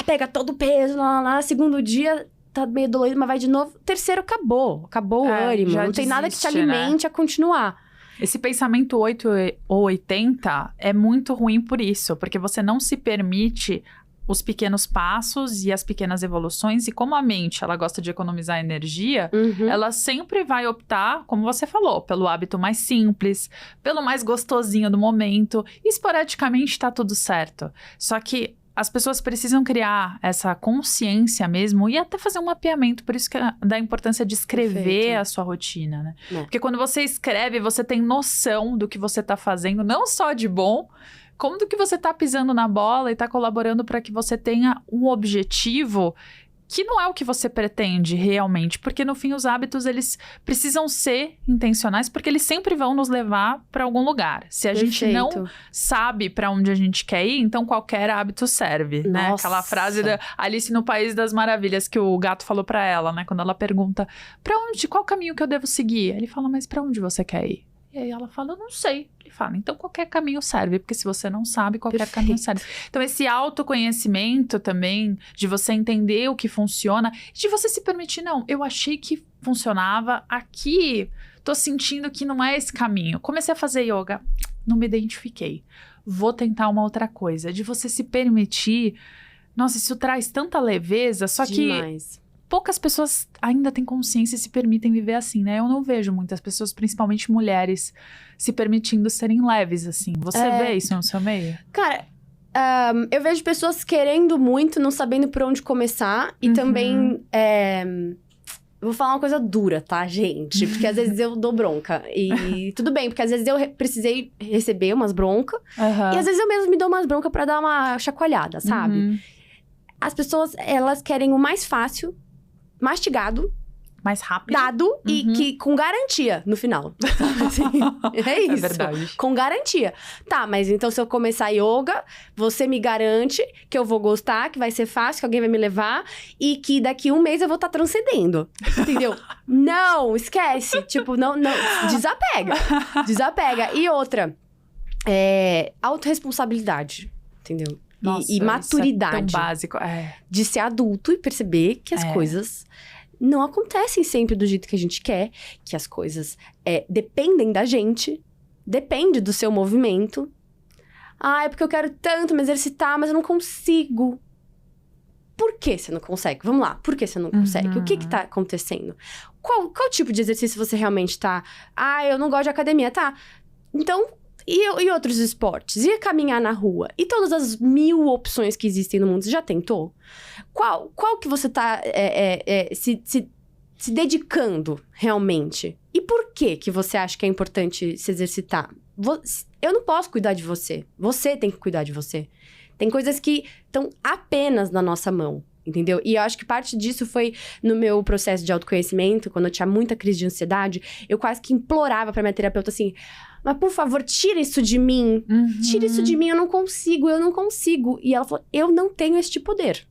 Pega todo o peso. Segundo dia... Tá meio dolorido, mas vai de novo. Terceiro, acabou o ânimo. Não tem nada que te alimente a continuar. Esse pensamento 8 ou 80 é muito ruim por isso. Porque você não se permite os pequenos passos e as pequenas evoluções. E como a mente, ela gosta de economizar energia, ela sempre vai optar, como você falou, pelo hábito mais simples, pelo mais gostosinho do momento. E esporadicamente tá tudo certo. Só que as pessoas precisam criar essa consciência mesmo e até fazer um mapeamento. Por isso que dá a importância de escrever a sua rotina, né? Porque quando você escreve, você tem noção do que você tá fazendo, não só de bom, como do que você tá pisando na bola e tá colaborando para que você tenha um objetivo que não é o que você pretende realmente, porque no fim os hábitos, eles precisam ser intencionais, porque eles sempre vão nos levar para algum lugar. Se a gente não sabe para onde a gente quer ir, então qualquer hábito serve, né? Aquela frase da Alice no País das Maravilhas que o gato falou para ela, né? Quando ela pergunta, qual caminho que eu devo seguir? Ele fala, mas para onde você quer ir? E aí ela fala, eu não sei. Ele fala, então qualquer caminho serve, porque se você não sabe, qualquer caminho serve. Então esse autoconhecimento também, de você entender o que funciona, de você se permitir, não, eu achei que funcionava, aqui tô sentindo que não é esse caminho. Comecei a fazer yoga, não me identifiquei. Vou tentar uma outra coisa. De você se permitir, nossa, isso traz tanta leveza, só Demais. Que... poucas pessoas ainda têm consciência e se permitem viver assim, né? Eu não vejo muitas pessoas, principalmente mulheres, se permitindo serem leves, assim. Você vê isso no seu meio? Cara, eu vejo pessoas querendo muito, não sabendo por onde começar. E também... vou falar uma coisa dura, tá, gente? Porque às vezes eu dou bronca. E tudo bem, porque às vezes eu precisei receber umas broncas. E às vezes eu mesmo me dou umas broncas pra dar uma chacoalhada, sabe? As pessoas, elas querem o mais fácil... mastigado, mais rápido, dado e que com garantia no final. Assim, é isso. É verdade. Com garantia. Tá, mas então se eu começar yoga, você me garante que eu vou gostar, que vai ser fácil, que alguém vai me levar e que daqui 1 mês eu vou estar transcendendo. Entendeu? Não, esquece. Tipo, não, desapega. Desapega. E outra, autorresponsabilidade. Entendeu? Nossa, e maturidade. Isso é tão básico. De ser adulto e perceber que as coisas não acontecem sempre do jeito que a gente quer, que as coisas dependem da gente, depende do seu movimento. É porque eu quero tanto me exercitar, mas eu não consigo. Por que você não consegue? Vamos lá, por que você não consegue? O que tá acontecendo? Qual tipo de exercício você realmente tá? Eu não gosto de academia, tá? Então... E outros esportes? E caminhar na rua? E todas as 1000 opções que existem no mundo? Você já tentou? Qual que você tá se dedicando realmente? E por que você acha que é importante se exercitar? Eu não posso cuidar de você. Você tem que cuidar de você. Tem coisas que estão apenas na nossa mão. Entendeu? E eu acho que parte disso foi no meu processo de autoconhecimento, quando eu tinha muita crise de ansiedade, eu quase que implorava pra minha terapeuta assim, mas por favor, tira isso de mim. Tira isso de mim, eu não consigo. E ela falou, eu não tenho este poder.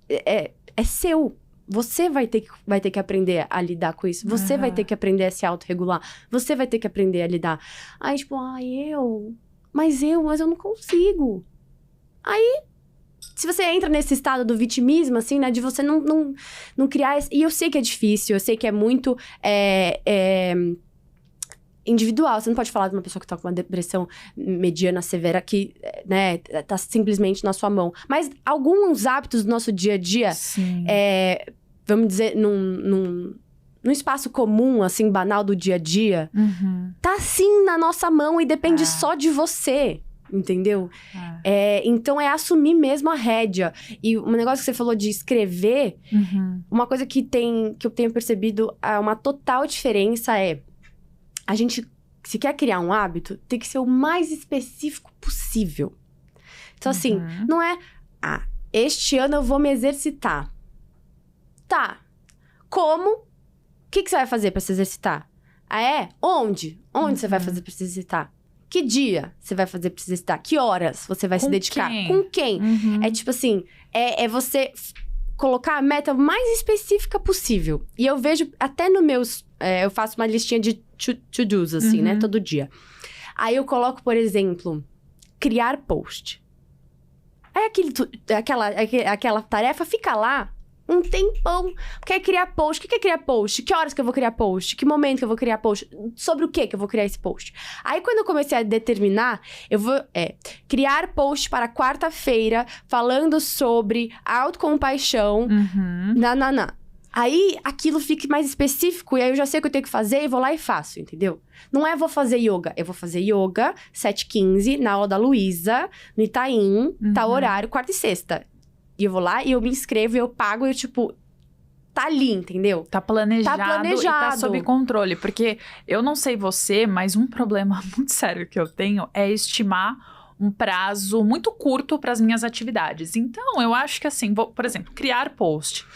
É seu. Você vai ter que aprender a lidar com isso. Você vai ter que aprender a se autorregular. Você vai ter que aprender a lidar. Aí, tipo, mas eu não consigo. Aí, se você entra nesse estado do vitimismo, assim, né? De você não criar... E eu sei que é difícil, eu sei que é muito... individual. Você não pode falar de uma pessoa que tá com uma depressão mediana, severa, que, né, tá simplesmente na sua mão. Mas alguns hábitos do nosso dia a dia, vamos dizer, num espaço comum, assim, banal do dia a dia, tá sim na nossa mão e depende só de você. Entendeu? Então, é assumir mesmo a rédea. E um negócio que você falou de escrever, uma coisa que eu tenho percebido, uma total diferença é... A gente, se quer criar um hábito, tem que ser o mais específico possível. Então, assim, não é... este ano eu vou me exercitar. Tá. Como? O que você vai fazer pra se exercitar? Onde? Onde você vai fazer pra se exercitar? Que dia você vai fazer pra se exercitar? Que horas você vai se dedicar? Com quem? É tipo assim, é você colocar a meta mais específica possível. E eu vejo até no meus... eu faço uma listinha de to-dos, assim, né? Todo dia. Aí eu coloco, por exemplo, criar post. Aí aquela tarefa fica lá um tempão. Quer criar post? O que é criar post? Que horas que eu vou criar post? Que momento que eu vou criar post? Sobre o que eu vou criar esse post? Aí, quando eu comecei a determinar, eu vou criar post para quarta-feira falando sobre autocompaixão. Aí, aquilo fica mais específico e aí eu já sei o que eu tenho que fazer e vou lá e faço, entendeu? Não vou fazer yoga. Eu vou fazer yoga, 7h15, na aula da Luísa, no Itaim, tal horário, quarta e sexta. E eu vou lá e eu me inscrevo e eu pago e eu, tipo... Tá ali, entendeu? Tá planejado e tá sob controle. Porque eu não sei você, mas um problema muito sério que eu tenho é estimar um prazo muito curto para as minhas atividades. Então, eu acho que assim, por exemplo, criar post.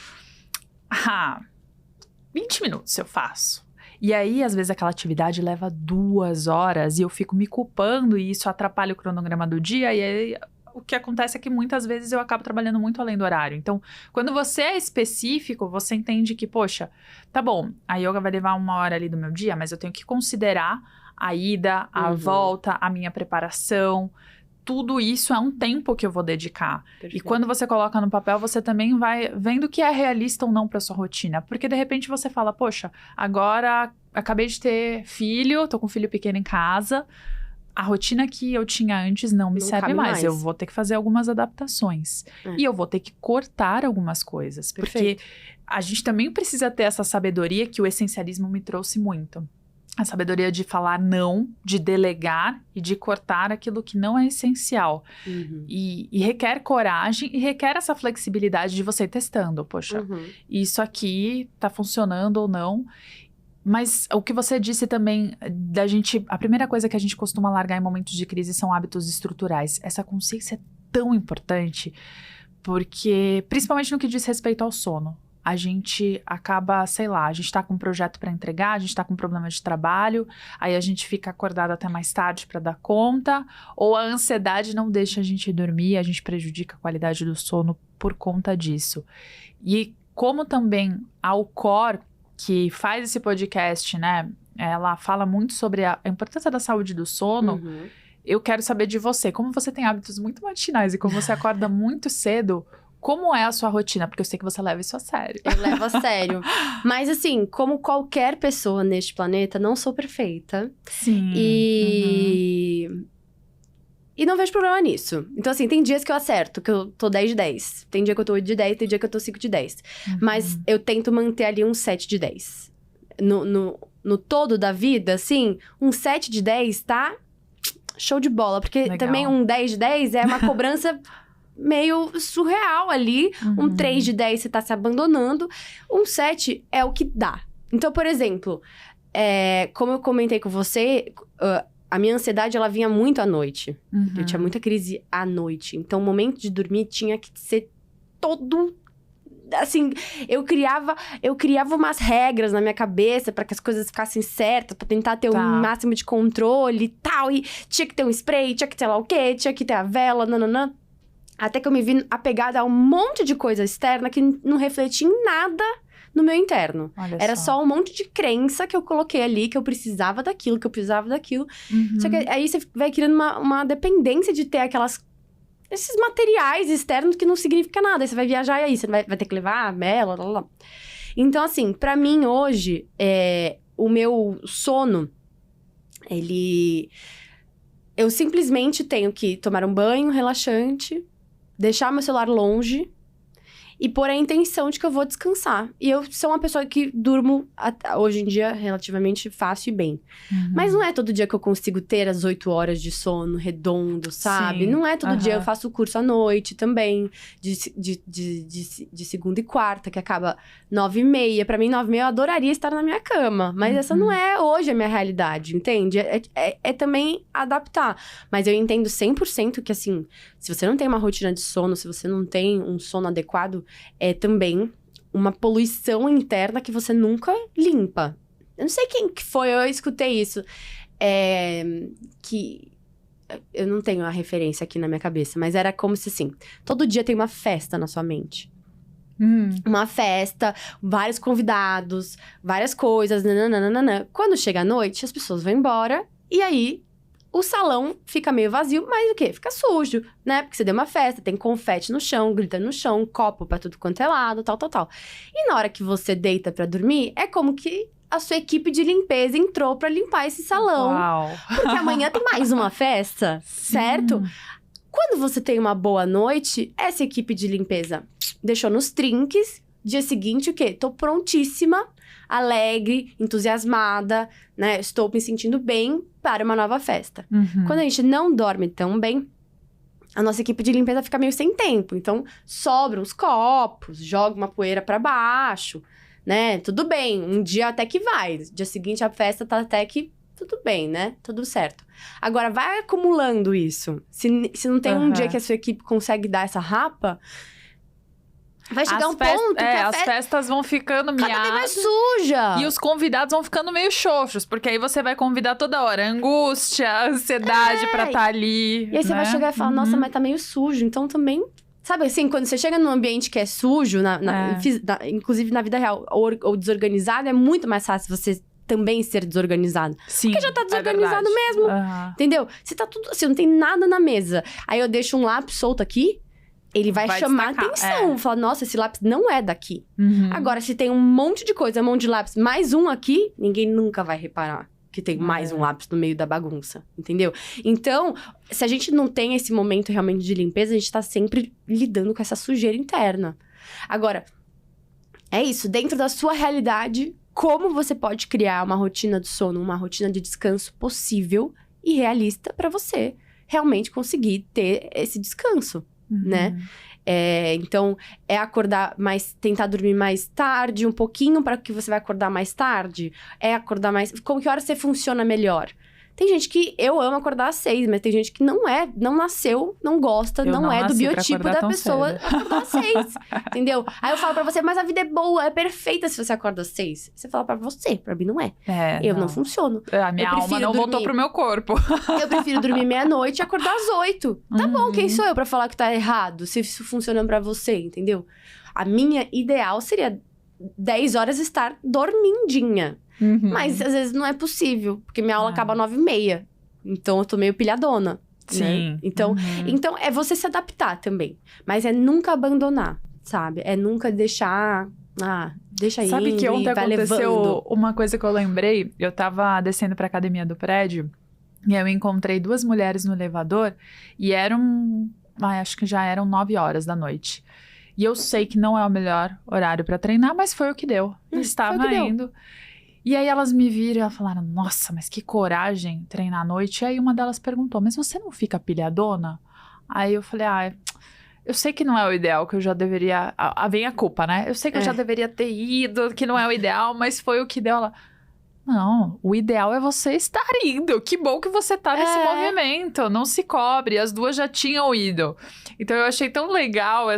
20 minutos eu faço. E aí, às vezes, aquela atividade leva 2 horas e eu fico me culpando e isso atrapalha o cronograma do dia. E aí, o que acontece é que muitas vezes eu acabo trabalhando muito além do horário. Então, quando você é específico, você entende que, poxa, tá bom, a yoga vai levar 1 hora ali do meu dia, mas eu tenho que considerar a ida, a volta, a minha preparação. Tudo isso é um tempo que eu vou dedicar. Perfeito. E quando você coloca no papel, você também vai vendo o que é realista ou não para sua rotina. Porque, de repente, você fala, poxa, agora acabei de ter filho, tô com um filho pequeno em casa, a rotina que eu tinha antes não me serve mais. Eu vou ter que fazer algumas adaptações. E eu vou ter que cortar algumas coisas. Perfeito. Porque a gente também precisa ter essa sabedoria que o essencialismo me trouxe muito. A sabedoria de falar não, de delegar e de cortar aquilo que não é essencial. E requer coragem e requer essa flexibilidade de você ir testando. Poxa, isso aqui tá funcionando ou não. Mas o que você disse também da gente... A primeira coisa que a gente costuma largar em momentos de crise são hábitos estruturais. Essa consciência é tão importante porque, principalmente no que diz respeito ao sono, a gente acaba, sei lá, a gente tá com um projeto para entregar, a gente tá com um problema de trabalho, aí a gente fica acordado até mais tarde para dar conta, ou a ansiedade não deixa a gente dormir, a gente prejudica a qualidade do sono por conta disso. E como também a Alcor, que faz esse podcast, né, ela fala muito sobre a importância da saúde do sono, eu quero saber de você, como você tem hábitos muito matinais e como você acorda muito cedo, como é a sua rotina? Porque eu sei que você leva isso a sério. Eu levo a sério. Mas assim, como qualquer pessoa neste planeta, não sou perfeita. Sim. E não vejo problema nisso. Então assim, tem dias que eu acerto, que eu tô 10 de 10. Tem dia que eu tô 8 de 10, tem dia que eu tô 5 de 10. Mas eu tento manter ali um 7 de 10. No todo da vida, assim, um 7 de 10 tá show de bola. Porque legal. Também um 10 de 10 é uma cobrança... meio surreal ali. Um 3 de 10 você tá se abandonando. Um 7 é o que dá. Então, por exemplo, como eu comentei com você, a minha ansiedade, ela vinha muito à noite. Eu tinha muita crise à noite. Então, o momento de dormir tinha que ser todo... Assim, eu criava umas regras na minha cabeça para que as coisas ficassem certas, para tentar ter um máximo de controle e tal. E tinha que ter um spray, tinha que ter lá o quê, tinha que ter a vela, nananã. Até que eu me vi apegada a um monte de coisa externa que não refletia em nada no meu interno. Olha Era só um monte de crença que eu coloquei ali, que eu precisava daquilo, que eu precisava daquilo. Uhum. Só que aí você vai criando uma dependência de ter esses materiais externos que não significa nada. Aí você vai viajar e aí você vai ter que levar a mela, blá, blá. Então, assim, pra mim hoje, o meu sono, eu simplesmente tenho que tomar um banho relaxante, deixar meu celular longe e pôr a intenção de que eu vou descansar. E eu sou uma pessoa que durmo, hoje em dia, relativamente fácil e bem. Uhum. Mas não é todo dia que eu consigo ter as 8 horas de sono redondo, sabe? Sim. Não é todo dia. Aham. Eu faço curso à noite também, de segunda e quarta, que acaba 9h30. Pra mim, 9h30 eu adoraria estar na minha cama. Mas essa não é hoje a minha realidade, entende? É também adaptar. Mas eu entendo 100% que, assim, se você não tem uma rotina de sono, se você não tem um sono adequado, é também uma poluição interna que você nunca limpa. Eu não sei quem que foi, eu escutei isso. Que eu não tenho a referência aqui na minha cabeça, mas era como se, assim, todo dia tem uma festa na sua mente. Uma festa, vários convidados, várias coisas, nananana. Quando chega a noite, as pessoas vão embora e aí o salão fica meio vazio, mas o quê? Fica sujo, né? Porque você deu uma festa, tem confete no chão, grita no chão, copo pra tudo quanto é lado, tal. E na hora que você deita pra dormir, é como que a sua equipe de limpeza entrou pra limpar esse salão. Uau. Porque amanhã tem mais uma festa, certo? Quando você tem uma boa noite, essa equipe de limpeza deixou nos trinques. Dia seguinte, o quê? Tô prontíssima, alegre, entusiasmada, né? Estou me sentindo bem para uma nova festa. Uhum. Quando a gente não dorme tão bem, a nossa equipe de limpeza fica meio sem tempo. Então, sobram os copos, joga uma poeira para baixo, né? Tudo bem, um dia até que vai. Dia seguinte, a festa tá até que tudo bem, né? Tudo certo. Agora, vai acumulando isso. Se não tem um dia que a sua equipe consegue dar essa rapa, vai chegar um ponto que as festas vão ficando cada vez mais suja. E os convidados vão ficando meio xoxos, porque aí você vai convidar toda hora. Angústia, ansiedade pra estar ali. E aí você vai chegar e falar, nossa, mas tá meio sujo. Então também... Sabe assim, quando você chega num ambiente que é sujo, inclusive na vida real, ou desorganizado, é muito mais fácil você também ser desorganizado. Sim, porque já tá desorganizado mesmo. Entendeu? Você tá tudo assim, não tem nada na mesa. Aí eu deixo um lápis solto aqui, ele vai chamar atenção. Fala, nossa, esse lápis não é daqui. Uhum. Agora, se tem um monte de coisa, um monte de lápis, mais um aqui, ninguém nunca vai reparar que tem mais um lápis no meio da bagunça, entendeu? Então, se a gente não tem esse momento realmente de limpeza, a gente tá sempre lidando com essa sujeira interna. Agora, é isso, dentro da sua realidade, como você pode criar uma rotina de sono, uma rotina de descanso possível e realista pra você realmente conseguir ter esse descanso, né? Então, acordar tentar dormir mais tarde, um pouquinho para que você vai acordar mais tarde. Acordar mais... Que hora você funciona melhor? Tem gente que eu amo acordar às 6, mas tem gente que não nasceu, não gosta, não é do biotipo da pessoa acordar às 6, entendeu? Aí eu falo pra você, mas a vida é boa, é perfeita se você acorda às 6. Você fala pra você, pra mim não é. Eu não funciono. A minha alma não voltou pro meu corpo. Eu prefiro dormir meia-noite e acordar às 8. Tá bom, quem sou eu pra falar que tá errado, se isso funciona pra você, entendeu? A minha ideal seria 10 horas estar dormindinha. Mas às vezes não é possível, porque minha aula acaba 9h30. Então eu tô meio pilhadona. Sim. Né? Então é você se adaptar também. Mas é nunca abandonar, sabe? É nunca deixar. Deixa aí. Sabe que ontem aconteceu levando. uma coisa que eu lembrei? Eu tava descendo pra academia do prédio e eu encontrei 2 mulheres no elevador e acho que já eram 9 horas da noite. E eu sei que não é o melhor horário pra treinar, mas foi o que deu. Eu estava indo. E aí elas me viram e elas falaram, nossa, mas que coragem treinar à noite. E aí uma delas perguntou, mas você não fica pilhadona? Aí eu falei, eu sei que não é o ideal, que eu já deveria... Vem a culpa, né? Eu sei que eu já deveria ter ido, que não é o ideal, mas foi o que deu. Ela, não, o ideal é você estar indo. Que bom que você tá nesse movimento, não se cobre. As 2 já tinham ido. Então eu achei tão legal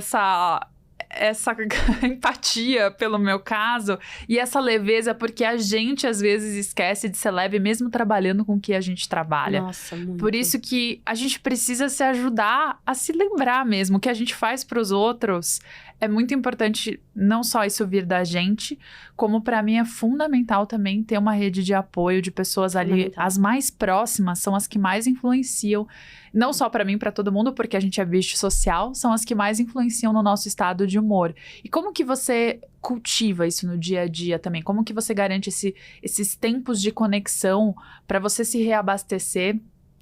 essa empatia pelo meu caso e essa leveza, porque a gente às vezes esquece de ser leve mesmo trabalhando com o que a gente trabalha. Nossa, muito. Por isso que a gente precisa se ajudar a se lembrar mesmo. O que a gente faz para os outros é muito importante, não só isso vir da gente, como para mim é fundamental também ter uma rede de apoio de pessoas ali. As mais próximas são as que mais influenciam, não só para mim, para todo mundo, porque a gente é bicho social, são as que mais influenciam no nosso estado de humor. E como que você cultiva isso no dia a dia também? Como que você garante esses tempos de conexão para você se reabastecer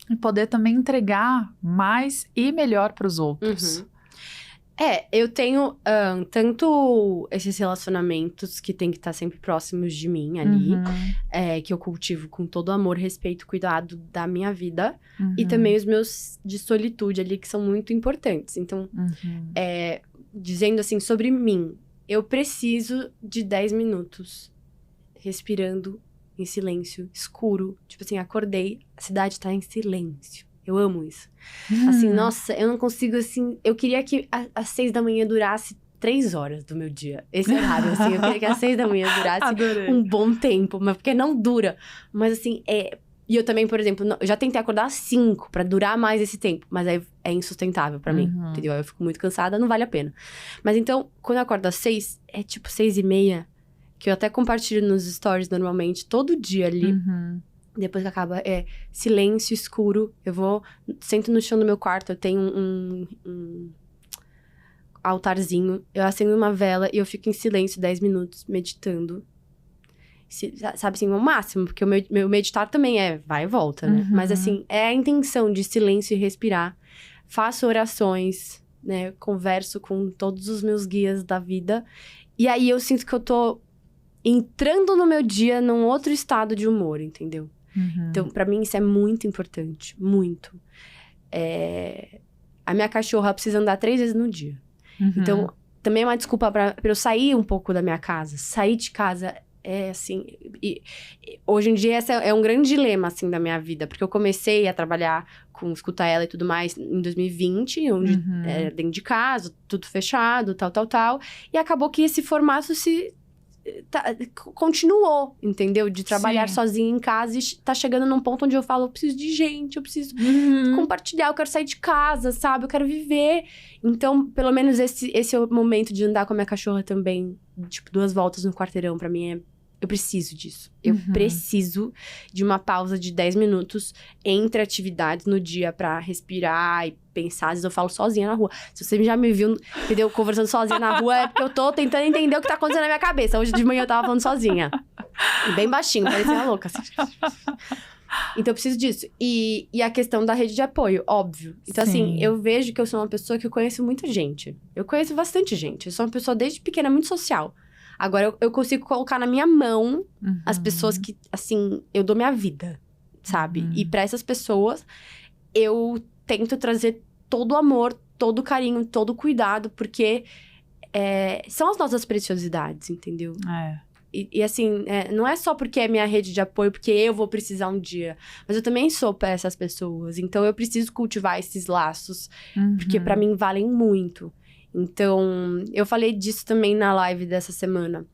e poder também entregar mais e melhor para os outros? Eu tenho tanto esses relacionamentos que tem que estar sempre próximos de mim ali, que eu cultivo com todo amor, respeito, cuidado da minha vida, e também os meus de solitude ali, que são muito importantes. Então, dizendo assim, sobre mim, eu preciso de 10 minutos respirando em silêncio, escuro. Tipo assim, acordei, a cidade tá em silêncio. Eu amo isso. Assim, nossa, eu não consigo, assim... Eu queria que às 6 da manhã durasse 3 horas do meu dia. Esse horário, assim. Eu queria que às 6 da manhã durasse um bom tempo. Mas porque não dura. Mas, assim, E eu também, por exemplo, eu já tentei acordar às 5 pra durar mais esse tempo. Mas aí é insustentável pra mim, entendeu? Aí eu fico muito cansada, não vale a pena. Mas então, quando eu acordo às 6, é tipo 6:30. Que eu até compartilho nos stories normalmente, todo dia ali. Depois que acaba, silêncio, escuro. Eu sento no chão do meu quarto, eu tenho um altarzinho. Eu acendo uma vela e eu fico em silêncio 10 minutos, meditando. Sabe assim, o máximo. Porque o meu meditar também vai e volta, né? Mas assim, é a intenção de silêncio e respirar. Faço orações, né? Converso com todos os meus guias da vida. E aí eu sinto que eu tô entrando no meu dia num outro estado de humor, entendeu? Então, pra mim, isso é muito importante. Muito. A minha cachorra precisa andar 3 vezes no dia. Então, também é uma desculpa pra eu sair um pouco da minha casa. Sair de casa assim... hoje em dia, esse é um grande dilema, assim, da minha vida. Porque eu comecei a trabalhar com escuta ela e tudo mais em 2020. Onde era dentro de casa, tudo fechado, tal. E acabou que esse formato continuou, entendeu? De trabalhar sozinha em casa e tá chegando num ponto onde eu falo, eu preciso de gente, eu preciso compartilhar, eu quero sair de casa, sabe? Eu quero viver. Então, pelo menos esse é o momento de andar com a minha cachorra também, tipo, 2 voltas no quarteirão, pra mim eu preciso disso. Eu preciso de uma pausa de 10 minutos entre atividades no dia pra respirar e pensar. Às vezes eu falo sozinha na rua. Se você já me viu, entendeu, conversando sozinha na rua, é porque eu tô tentando entender o que tá acontecendo na minha cabeça. Hoje de manhã eu tava falando sozinha. Bem baixinho, parecia uma louca. Assim. Então eu preciso disso. E a questão da rede de apoio, óbvio. Então assim, eu vejo que eu sou uma pessoa que eu conheço muita gente. Eu conheço bastante gente. Eu sou uma pessoa desde pequena muito social. Agora, eu consigo colocar na minha mão as pessoas que, assim, eu dou minha vida, sabe? E pra essas pessoas, eu tento trazer todo o amor, todo o carinho, todo o cuidado, porque são as nossas preciosidades, entendeu? E assim, não é só porque é minha rede de apoio, porque eu vou precisar um dia. Mas eu também sou pra essas pessoas. Então, eu preciso cultivar esses laços, porque pra mim valem muito. Então, eu falei disso também na live dessa semana.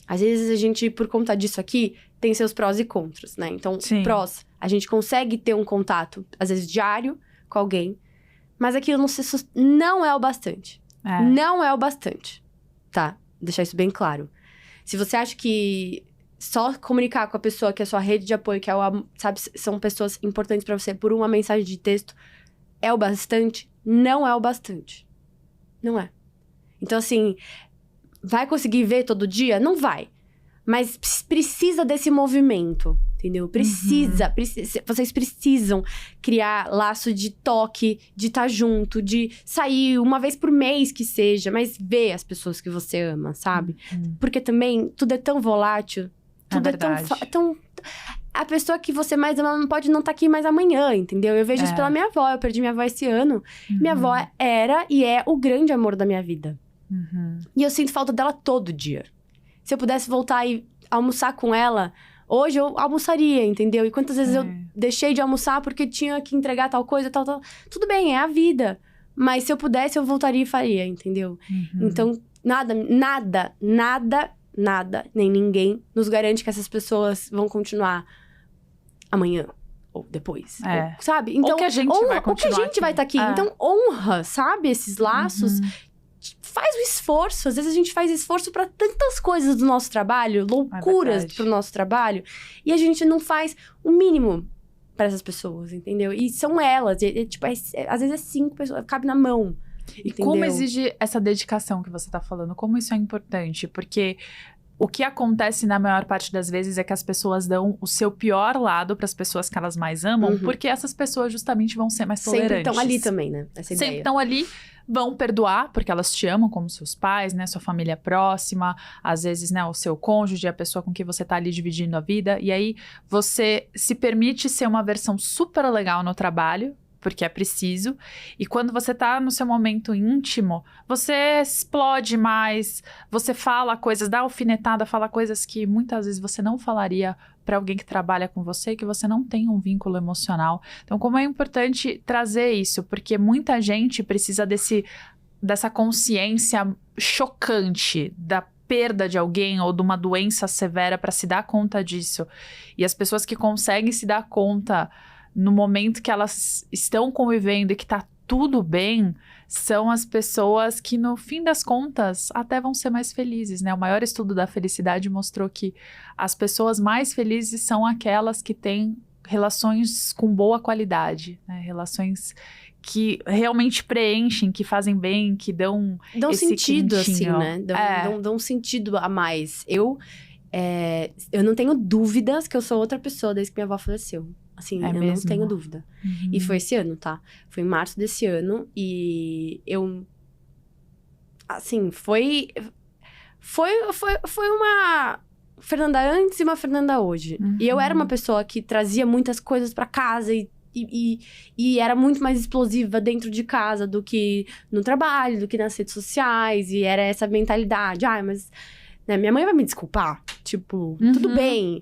Às vezes a gente, por conta disso aqui, tem seus prós e contras, né? Então, prós, a gente consegue ter um contato, às vezes diário, com alguém. Mas aquilo não é o bastante. Não é o bastante, tá? Deixar isso bem claro. Se você acha que só comunicar com a pessoa que é a sua rede de apoio, que sabe, são pessoas importantes pra você por uma mensagem de texto, é o bastante? Não é o bastante. Não é. Então, assim, vai conseguir ver todo dia? Não vai. Mas precisa desse movimento, entendeu? Precisa. Vocês precisam criar laço de toque, de estar junto, de sair uma vez por mês que seja, mas ver as pessoas que você ama, sabe? Porque também tudo é tão volátil, tudo é tão... A pessoa que você mais ama não pode não estar aqui mais amanhã, entendeu? Eu vejo isso pela minha avó. Eu perdi minha avó esse ano. Minha avó era e é o grande amor da minha vida. E eu sinto falta dela todo dia. Se eu pudesse voltar e almoçar com ela, hoje eu almoçaria, entendeu? E quantas vezes eu deixei de almoçar porque tinha que entregar tal coisa, tal. Tudo bem, é a vida. Mas se eu pudesse, eu voltaria e faria, entendeu? Então, nada, nem ninguém nos garante que essas pessoas vão continuar amanhã. Ou depois, É. ou, sabe? Então, Ou que a gente vai continuar ou que a gente vai estar aqui. É. Então, honra, sabe? Esses laços. Faz o esforço. Às vezes a gente faz esforço pra tantas coisas do nosso trabalho, loucuras verdade. pro nosso trabalho. E a gente não faz o mínimo pra essas pessoas, entendeu? E são elas. Tipo, às vezes é 5 pessoas, cabe na mão. E Entendeu? como exige essa dedicação que você tá falando? Como isso é importante? Porque o que acontece na maior parte das vezes é que as pessoas dão o seu pior lado para as pessoas que elas mais amam, porque essas pessoas justamente vão ser mais tolerantes. Sempre estão ali também, né? Essa Sempre ideia. estão ali, vão perdoar, porque elas te amam como seus pais, né? Sua família próxima, às vezes, né? O seu cônjuge, a pessoa com quem você tá ali dividindo a vida. E aí, você se permite ser uma versão super legal no trabalho, porque é preciso. E quando você tá no seu momento íntimo, você explode mais, você fala coisas, dá alfinetada, fala coisas que muitas vezes você não falaria para alguém que trabalha com você, que você não tem um vínculo emocional. Então, como é importante trazer isso, porque muita gente precisa dessa consciência chocante da perda de alguém ou de uma doença severa para se dar conta disso. E as pessoas que conseguem se dar conta no momento que elas estão convivendo e que tá tudo bem, são as pessoas que, no fim das contas, até vão ser mais felizes, né? O maior estudo da felicidade mostrou que as pessoas mais felizes são aquelas que têm relações com boa qualidade, né? Relações que realmente preenchem, que fazem bem, que dão esse sentido, quentinho. assim, né? Dão sentido a mais. Eu não tenho dúvidas que eu sou outra pessoa desde que minha avó faleceu. Assim, É eu mesmo? não tenho dúvida. E foi esse ano, tá? Foi em março desse ano. E eu... Assim, foi uma Fernanda antes e uma Fernanda hoje. E eu era uma pessoa que trazia muitas coisas pra casa e era muito mais explosiva dentro de casa do que no trabalho, do que nas redes sociais. E era essa mentalidade. Mas... Né, minha mãe vai me desculpar. Tipo, tudo bem.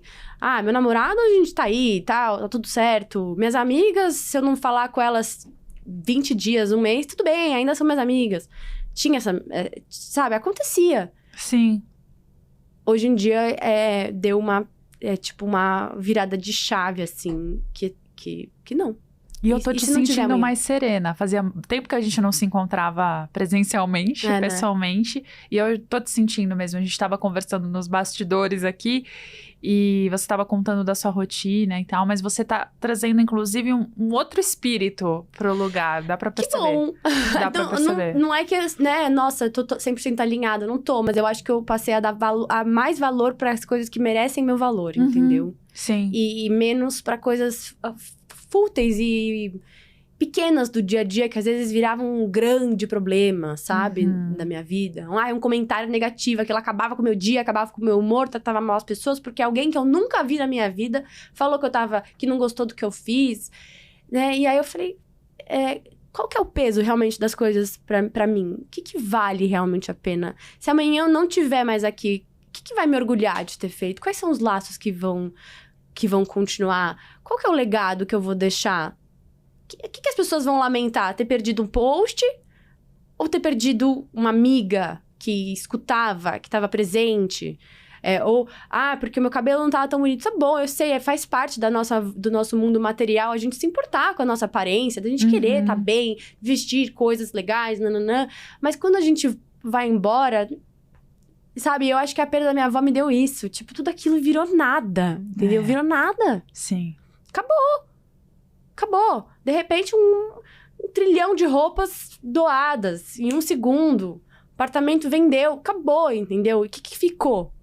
Meu namorado, a gente tá aí e tal, tá tudo certo. Minhas amigas, se eu não falar com elas 20 dias, um mês, tudo bem, ainda são minhas amigas. Tinha essa... sabe, acontecia. Sim. Hoje em dia, deu uma virada de chave, assim, que não. E eu tô E te se não tiver sentindo amanhã? mais serena. Fazia tempo que a gente não se encontrava presencialmente, Né? pessoalmente. E eu tô te sentindo mesmo. A gente tava conversando nos bastidores aqui. E você tava contando da sua rotina e tal. Mas você tá trazendo, inclusive, um outro espírito pro lugar. Dá pra Que perceber. bom! Dá pra perceber. Não é que, né, nossa, eu tô 100% alinhada, não tô. Mas eu acho que eu passei a dar mais valor para as coisas que merecem meu valor, entendeu? Sim. E menos para coisas fúteis e pequenas do dia a dia, que às vezes viravam um grande problema, sabe? Da minha vida. Um comentário negativo, aquilo acabava com o meu dia, acabava com o meu humor, tratava mal as pessoas, porque alguém que eu nunca vi na minha vida falou que não gostou do que eu fiz, né? E aí eu falei, qual que é o peso realmente das coisas pra mim? O que vale realmente a pena? Se amanhã eu não tiver mais aqui, o que vai me orgulhar de ter feito? Quais são os laços que vão continuar? Qual que é o legado que eu vou deixar? O que as pessoas vão lamentar? Ter perdido um post? Ou ter perdido uma amiga que escutava, que estava presente? Porque o meu cabelo não tava tão bonito. Tá bom, eu sei, faz parte do nosso mundo material a gente se importar com a nossa aparência, da gente querer estar bem, vestir coisas legais, nananã. Mas quando a gente vai embora... Sabe, eu acho que a perda da minha avó me deu isso. Tipo, tudo aquilo virou nada, entendeu? Virou nada. Sim. Acabou. De repente, um trilhão de roupas doadas em um segundo. O apartamento vendeu, acabou, entendeu? E o que ficou?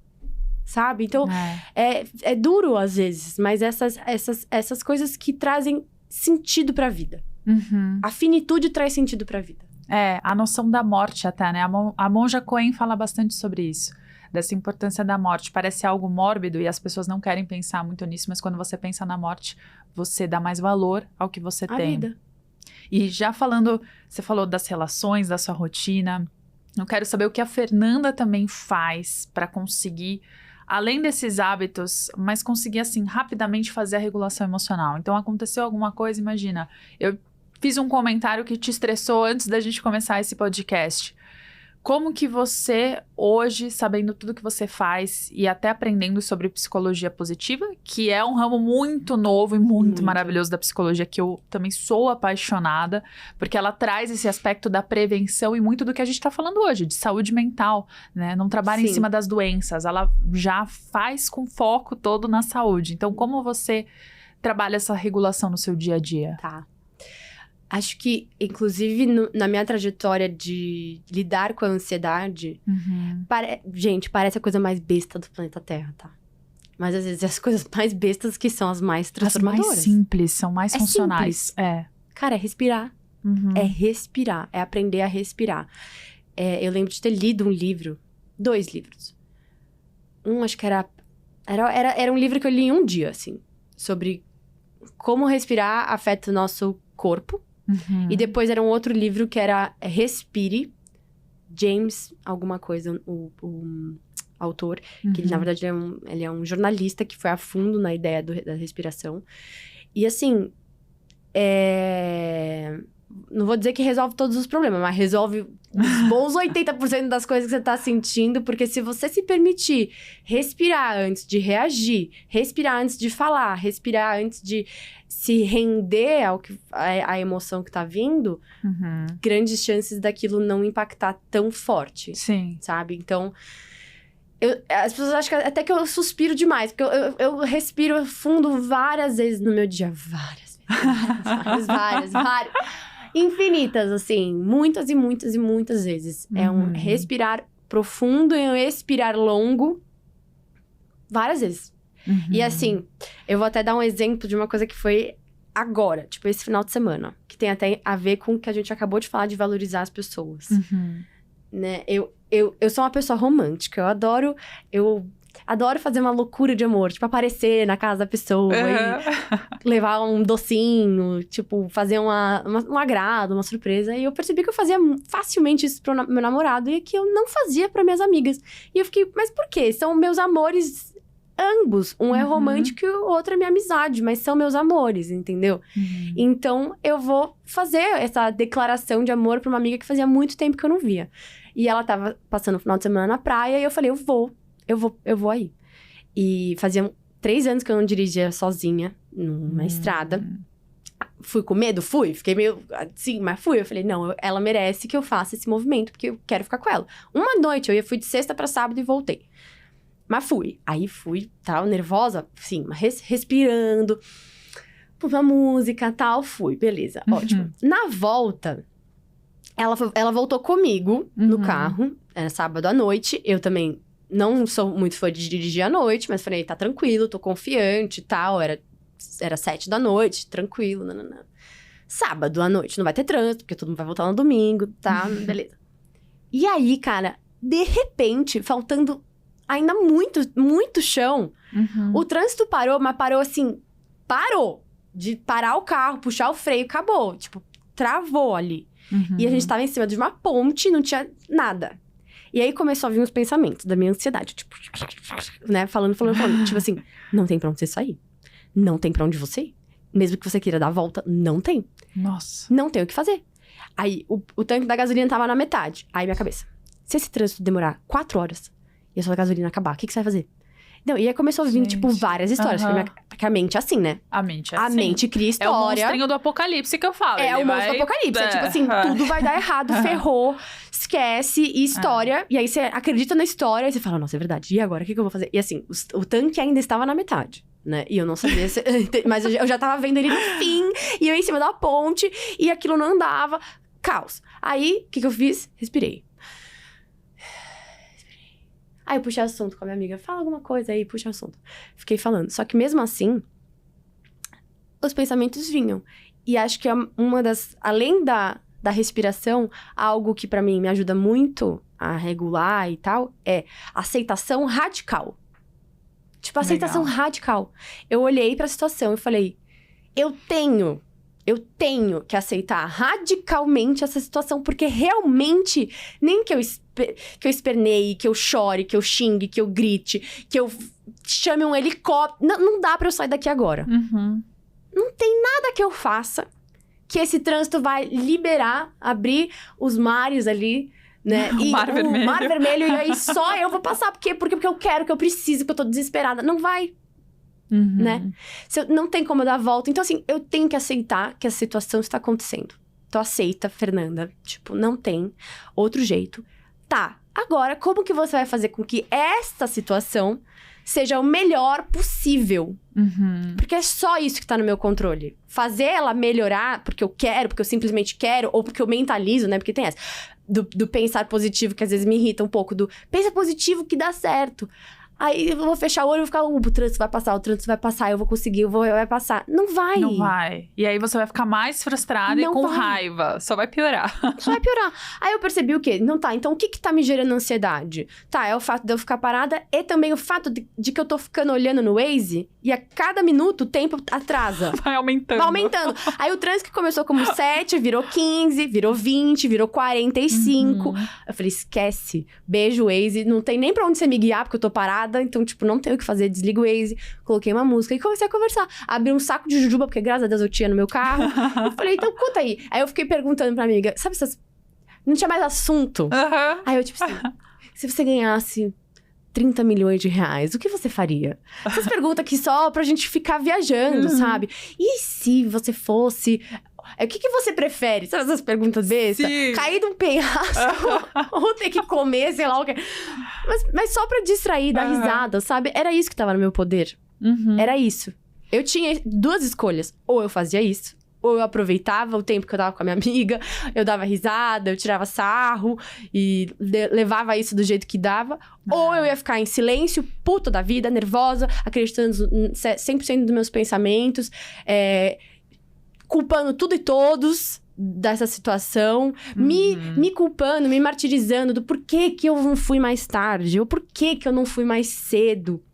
Sabe? Então, é duro às vezes, mas essas coisas que trazem sentido pra vida. A finitude traz sentido pra vida. A noção da morte até, né? A Monja Coen fala bastante sobre isso. Dessa importância da morte. Parece algo mórbido e as pessoas não querem pensar muito nisso, mas quando você pensa na morte, você dá mais valor ao que você tem. Vida. E já você falou das relações, da sua rotina. Eu quero saber o que a Fernanda também faz para conseguir, além desses hábitos, mas conseguir, assim, rapidamente fazer a regulação emocional. Então, aconteceu alguma coisa, imagina, eu fiz um comentário que te estressou antes da gente começar esse podcast. Como que você, hoje, sabendo tudo que você faz e até aprendendo sobre psicologia positiva, que é um ramo muito novo e muito maravilhoso da psicologia, que eu também sou apaixonada, porque ela traz esse aspecto da prevenção e muito do que a gente está falando hoje, de saúde mental, né? Não trabalha em cima das doenças, ela já faz com foco todo na saúde. Então, como você trabalha essa regulação no seu dia a dia? Tá. Acho que, inclusive, na minha trajetória de lidar com a ansiedade... Gente, parece a coisa mais besta do planeta Terra, tá? Mas, às vezes, as coisas mais bestas que são as mais transformadoras. As mais simples, são mais funcionais. Simples. Cara, é respirar. É respirar. É aprender a respirar. Eu lembro de ter lido um livro. 2 livros. Acho que era um livro que eu li em um dia, assim. Sobre como respirar afeta o nosso corpo. E depois era um outro livro que era Respire, James alguma coisa, o autor. Que ele, na verdade, ele é um jornalista que foi a fundo na ideia da respiração. E assim, não vou dizer que resolve todos os problemas, mas resolve os bons 80% das coisas que você tá sentindo, porque se você se permitir respirar antes de reagir, respirar antes de falar, respirar antes de se render à emoção que tá vindo, grandes chances daquilo não impactar tão forte. Sim. Sabe? Então, as pessoas acham até que eu suspiro demais, porque eu respiro fundo várias vezes no meu dia. Várias. Infinitas, assim. Muitas e muitas e muitas vezes. É um respirar profundo e um expirar longo. Várias vezes. E assim, eu vou até dar um exemplo de uma coisa que foi agora. Tipo, esse final de semana. Que tem até a ver com o que a gente acabou de falar de valorizar as pessoas. Né? Eu sou uma pessoa romântica. Eu adoro fazer uma loucura de amor. Tipo, aparecer na casa da pessoa. E levar um docinho. Tipo, fazer um agrado, uma surpresa. E eu percebi que eu fazia facilmente isso pro meu namorado. E que eu não fazia para minhas amigas. E eu fiquei, mas por quê? São meus amores ambos. Um é romântico e o outro é minha amizade. Mas são meus amores, entendeu? Então, eu vou fazer essa declaração de amor pra uma amiga que fazia muito tempo que eu não via. E ela tava passando o final de semana na praia. E eu falei, eu vou aí. E fazia 3 anos que eu não dirigia sozinha numa estrada. Fui com medo? Fui. Fiquei meio assim, mas fui. Eu falei, não, ela merece que eu faça esse movimento, porque eu quero ficar com ela. Uma noite, fui de sexta pra sábado e voltei. Mas fui. Aí fui, tal, nervosa, sim, mas respirando. Uma música, tal, fui. Beleza, ótimo. Na volta, ela voltou comigo no carro. Era sábado à noite. Eu também não sou muito fã de dirigir à noite, mas falei, tá tranquilo, tô confiante e tal. Era 7 da noite, tranquilo, nananã. Sábado à noite, não vai ter trânsito, porque todo mundo vai voltar no domingo, tá? Beleza. E aí, cara, de repente, faltando ainda muito chão, o trânsito parou, mas parou assim, parou. De parar o carro, puxar o freio, acabou. Tipo, travou ali. E a gente tava em cima de uma ponte, não tinha nada. E aí começou a vir os pensamentos da minha ansiedade. Tipo, né? Falando. Tipo assim, não tem pra onde você sair. Não tem pra onde você ir. Mesmo que você queira dar a volta, não tem. Nossa. Não tem o que fazer. Aí, o tanque da gasolina tava na metade. Aí, minha cabeça. Se esse trânsito demorar 4 horas e a sua gasolina acabar, o que você vai fazer? Não, e aí começou a vir, tipo, várias histórias. Porque a mente é assim, né? A mente é assim. A mente cria história. É o monstrinho do apocalipse que eu falo. É o monstro do apocalipse. É tipo assim, tudo vai dar errado, ferrou, esquece, e história. E aí você acredita na história, e você fala, nossa, é verdade. E agora, o que eu vou fazer? E assim, o tanque ainda estava na metade, né? E eu não sabia se... Mas eu já tava vendo ele no fim, e eu em cima da ponte, e aquilo não andava. Caos. Aí, o que eu fiz? Respirei. Aí eu puxei assunto com a minha amiga. Fala alguma coisa aí, puxa assunto. Fiquei falando. Só que mesmo assim, os pensamentos vinham. E acho que uma das... Além da respiração, algo que pra mim me ajuda muito a regular e tal, é aceitação radical. Tipo, aceitação radical. Eu olhei pra situação e falei, eu tenho que aceitar radicalmente essa situação, porque realmente, nem que eu esperneie, que eu chore, que eu xingue, que eu grite, que eu chame um helicóptero. Não dá pra eu sair daqui agora. Não tem nada que eu faça que esse trânsito vai liberar, abrir os mares ali, né? O mar vermelho. O mar vermelho, e aí só eu vou passar. Por quê? Porque eu quero, que eu preciso, que eu tô desesperada. Não vai, né? Não tem como eu dar a volta. Então, assim, eu tenho que aceitar que a situação está acontecendo. Então, aceita, Fernanda. Tipo, não tem outro jeito. Tá, agora, como que você vai fazer com que esta situação seja o melhor possível? Porque é só isso que tá no meu controle. Fazer ela melhorar porque eu quero, porque eu simplesmente quero, ou porque eu mentalizo, né? Porque tem essa do pensar positivo, que às vezes me irrita um pouco, do pensa positivo que dá certo. Aí eu vou fechar o olho e vou ficar, o trânsito vai passar, eu vou conseguir, vai passar. Não vai. Não vai. E aí você vai ficar mais frustrada e com raiva. Só vai piorar. Só vai piorar. Aí eu percebi o quê? Não tá, então o que tá me gerando ansiedade? Tá, é o fato de eu ficar parada e também o fato de que eu tô ficando olhando no Waze e a cada minuto o tempo atrasa. Vai aumentando. Vai aumentando. Aí o trânsito que começou como 7, virou 15, virou 20, virou 45. Eu falei, esquece. Beijo, Waze. Não tem nem pra onde você me guiar, porque eu tô parada. Então, tipo, não tenho o que fazer. Desligo o Waze. Coloquei uma música e comecei a conversar. Abri um saco de jujuba, porque graças a Deus eu tinha no meu carro. Eu falei, então conta aí. Aí eu fiquei perguntando pra amiga, sabe essas... Não tinha mais assunto. Aí eu, tipo assim, se você ganhasse 30 milhões de reais, o que você faria? Essas perguntas aqui só pra gente ficar viajando, sabe? E se você fosse... O que você prefere? Sabe essas perguntas bestas? Cair de um penhasco ou ter que comer, sei lá o que. Mas só pra distrair, dar risada, sabe? Era isso que tava no meu poder. Era isso. Eu tinha 2 escolhas. Ou eu fazia isso, ou eu aproveitava o tempo que eu tava com a minha amiga, eu dava risada, eu tirava sarro e levava isso do jeito que dava. Ou eu ia ficar em silêncio, puta da vida, nervosa, acreditando 100% dos meus pensamentos, culpando tudo e todos dessa situação, me culpando, me martirizando do porquê que eu não fui mais tarde, ou porquê que eu não fui mais cedo.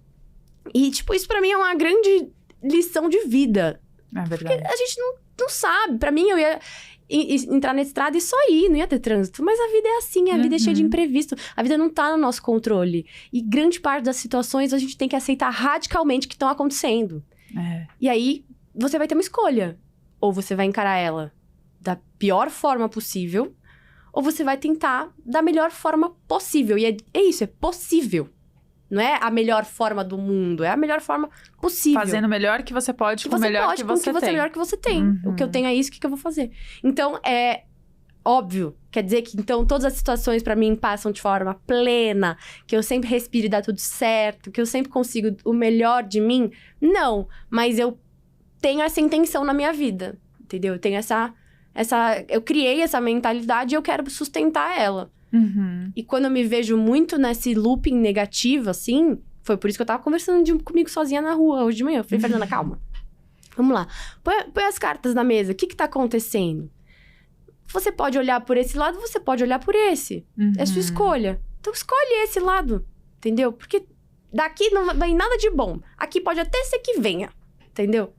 E, tipo, isso pra mim é uma grande lição de vida. É verdade. Porque a gente não sabe. Pra mim, eu ia entrar na estrada e só ir, não ia ter trânsito. Mas a vida é assim, a vida é cheia de imprevisto. A vida não tá no nosso controle. E grande parte das situações a gente tem que aceitar radicalmente que estão acontecendo. E aí, você vai ter uma escolha. Ou você vai encarar ela da pior forma possível, ou você vai tentar da melhor forma possível. E é isso, é possível. Não é a melhor forma do mundo, é a melhor forma possível. Fazendo o melhor que você pode com o melhor que você tem. melhor que você tem. O que eu tenho é isso, o que eu vou fazer? Então, é óbvio. Quer dizer que, então, todas as situações pra mim passam de forma plena, que eu sempre respiro e dá tudo certo, que eu sempre consigo o melhor de mim? Não, mas eu tenho essa intenção na minha vida, entendeu? Eu tenho eu criei essa mentalidade e eu quero sustentar ela. E quando eu me vejo muito nesse looping negativo, assim, foi por isso que eu tava conversando comigo sozinha na rua hoje de manhã. Eu falei, Fernanda, calma. Vamos lá. Põe as cartas na mesa. O que tá acontecendo? Você pode olhar por esse lado, você pode olhar por esse. É sua escolha. Então escolhe esse lado, entendeu? Porque daqui não vem nada de bom. Aqui pode até ser que venha, entendeu?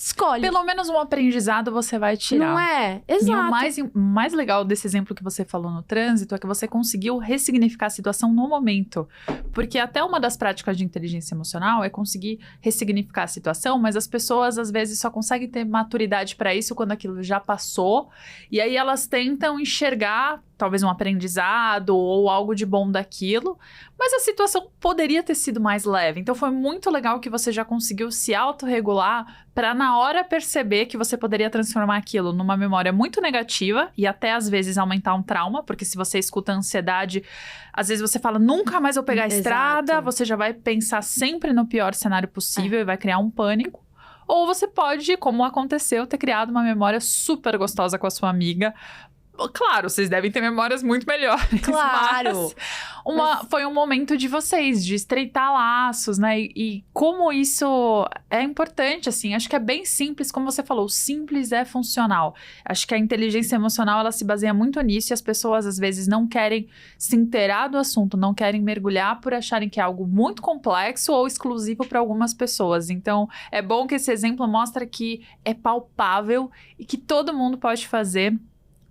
Escolhe. Pelo menos um aprendizado você vai tirar. Não é? Exato. E o mais legal desse exemplo que você falou no trânsito é que você conseguiu ressignificar a situação no momento. Porque até uma das práticas de inteligência emocional é conseguir ressignificar a situação, mas as pessoas às vezes só conseguem ter maturidade para isso quando aquilo já passou. E aí elas tentam enxergar talvez um aprendizado ou algo de bom daquilo, mas a situação poderia ter sido mais leve. Então foi muito legal que você já conseguiu se autorregular para na hora perceber que você poderia transformar aquilo numa memória muito negativa e até às vezes aumentar um trauma, porque se você escuta a ansiedade, às vezes você fala, nunca mais vou pegar a estrada, você já vai pensar sempre no pior cenário possível e vai criar um pânico. Ou você pode, como aconteceu, ter criado uma memória super gostosa com a sua amiga. Claro, vocês devem ter memórias muito melhores. Claro. Mas foi um momento de vocês, de estreitar laços, né? E como isso é importante, assim. Acho que é bem simples, como você falou, o simples é funcional. Acho que a inteligência emocional, ela se baseia muito nisso. E as pessoas, às vezes, não querem se inteirar do assunto, não querem mergulhar por acharem que é algo muito complexo ou exclusivo para algumas pessoas. Então, é bom que esse exemplo mostra que é palpável e que todo mundo pode fazer,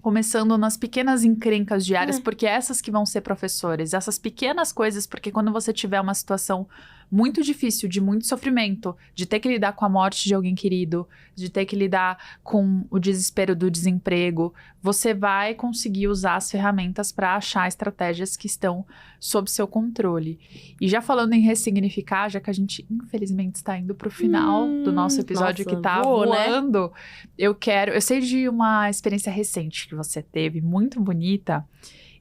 começando nas pequenas encrencas diárias, porque essas que vão ser professores. Essas pequenas coisas, porque quando você tiver uma situação muito difícil, de muito sofrimento, de ter que lidar com a morte de alguém querido, de ter que lidar com o desespero do desemprego, você vai conseguir usar as ferramentas para achar estratégias que estão sob seu controle. E já falando em ressignificar, já que a gente infelizmente está indo para o final do nosso episódio, nossa, que tá voando, eu sei de uma experiência recente que você teve, muito bonita,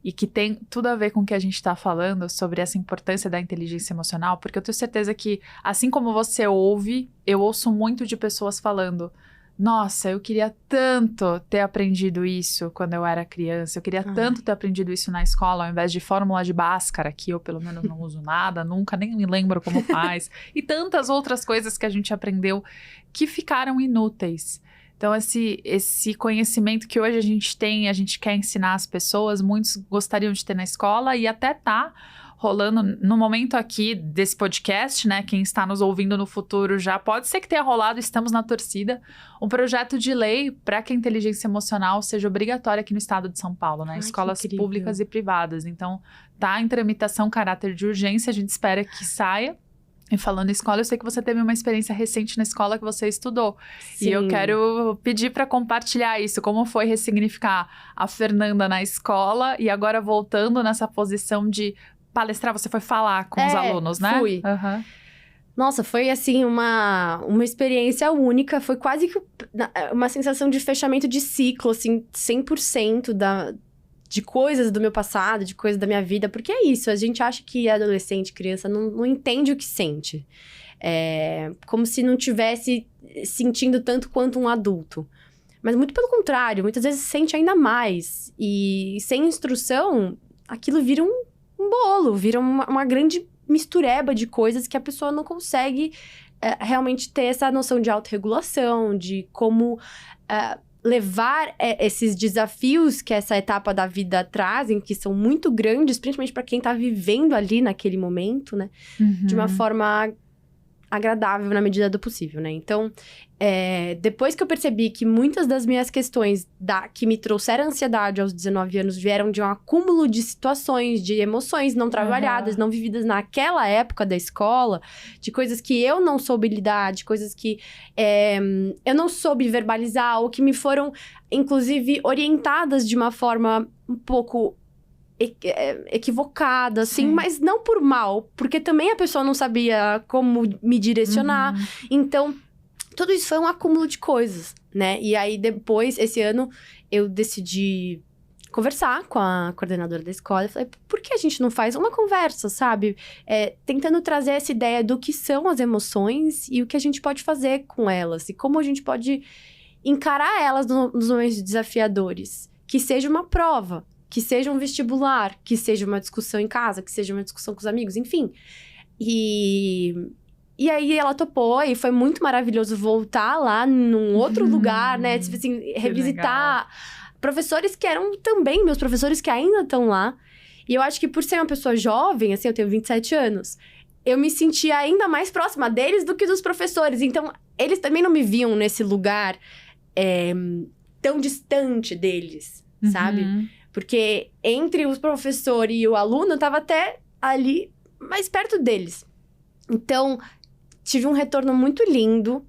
e que tem tudo a ver com o que a gente está falando sobre essa importância da inteligência emocional, porque eu tenho certeza que, assim como você ouve, eu ouço muito de pessoas falando: nossa, eu queria tanto ter aprendido isso quando eu era criança, eu queria tanto ter aprendido isso na escola, ao invés de fórmula de Bhaskara, que eu pelo menos não uso nada, nunca nem me lembro como faz, e tantas outras coisas que a gente aprendeu que ficaram inúteis. Então, esse conhecimento que hoje a gente tem, a gente quer ensinar as pessoas, muitos gostariam de ter na escola, e até tá rolando no momento aqui desse podcast, né? Quem está nos ouvindo no futuro já pode ser que tenha rolado, estamos na torcida, um projeto de lei para que a inteligência emocional seja obrigatória aqui no estado de São Paulo, né? Escolas públicas e privadas. Então, tá em tramitação, caráter de urgência, a gente espera que saia. E falando em escola, eu sei que você teve uma experiência recente na escola que você estudou. Sim. E eu quero pedir para compartilhar isso. Como foi ressignificar a Fernanda na escola e agora voltando nessa posição de palestrar, você foi falar com os alunos, né? Fui. Uhum. Nossa, foi assim uma experiência única. Foi quase que uma sensação de fechamento de ciclo, assim, 100% de coisas do meu passado, de coisas da minha vida. Porque é isso, a gente acha que adolescente, criança, não entende o que sente. É como se não tivesse sentindo tanto quanto um adulto. Mas muito pelo contrário, muitas vezes sente ainda mais. E sem instrução, aquilo vira um bolo, vira uma grande mistureba de coisas que a pessoa não consegue realmente ter essa noção de autorregulação, de como levar esses desafios que essa etapa da vida trazem, que são muito grandes, principalmente para quem tá vivendo ali naquele momento, né? Uhum. De uma forma agradável na medida do possível, né? Então, depois que eu percebi que muitas das minhas questões que me trouxeram ansiedade aos 19 anos vieram de um acúmulo de situações, de emoções não trabalhadas, não vividas naquela época da escola, de coisas que eu não soube lidar, de coisas que eu não soube verbalizar, ou que me foram, inclusive, orientadas de uma forma um pouco equivocada, assim, mas não por mal, porque também a pessoa não sabia como me direcionar. Uhum. Então, tudo isso foi um acúmulo de coisas, né? E aí, depois, esse ano, eu decidi conversar com a coordenadora da escola. Eu falei, por que a gente não faz uma conversa, sabe? Tentando trazer essa ideia do que são as emoções e o que a gente pode fazer com elas. E como a gente pode encarar elas nos momentos desafiadores. Que seja uma prova, que seja um vestibular, que seja uma discussão em casa, que seja uma discussão com os amigos, enfim. E aí ela topou e foi muito maravilhoso voltar lá num outro lugar, né? Tipo assim, revisitar professores que eram também meus professores que ainda estão lá. E eu acho que por ser uma pessoa jovem, assim, eu tenho 27 anos, eu me sentia ainda mais próxima deles do que dos professores. Então, eles também não me viam nesse lugar tão distante deles, sabe? Porque entre o professor e o aluno, eu tava até ali mais perto deles. Então, tive um retorno muito lindo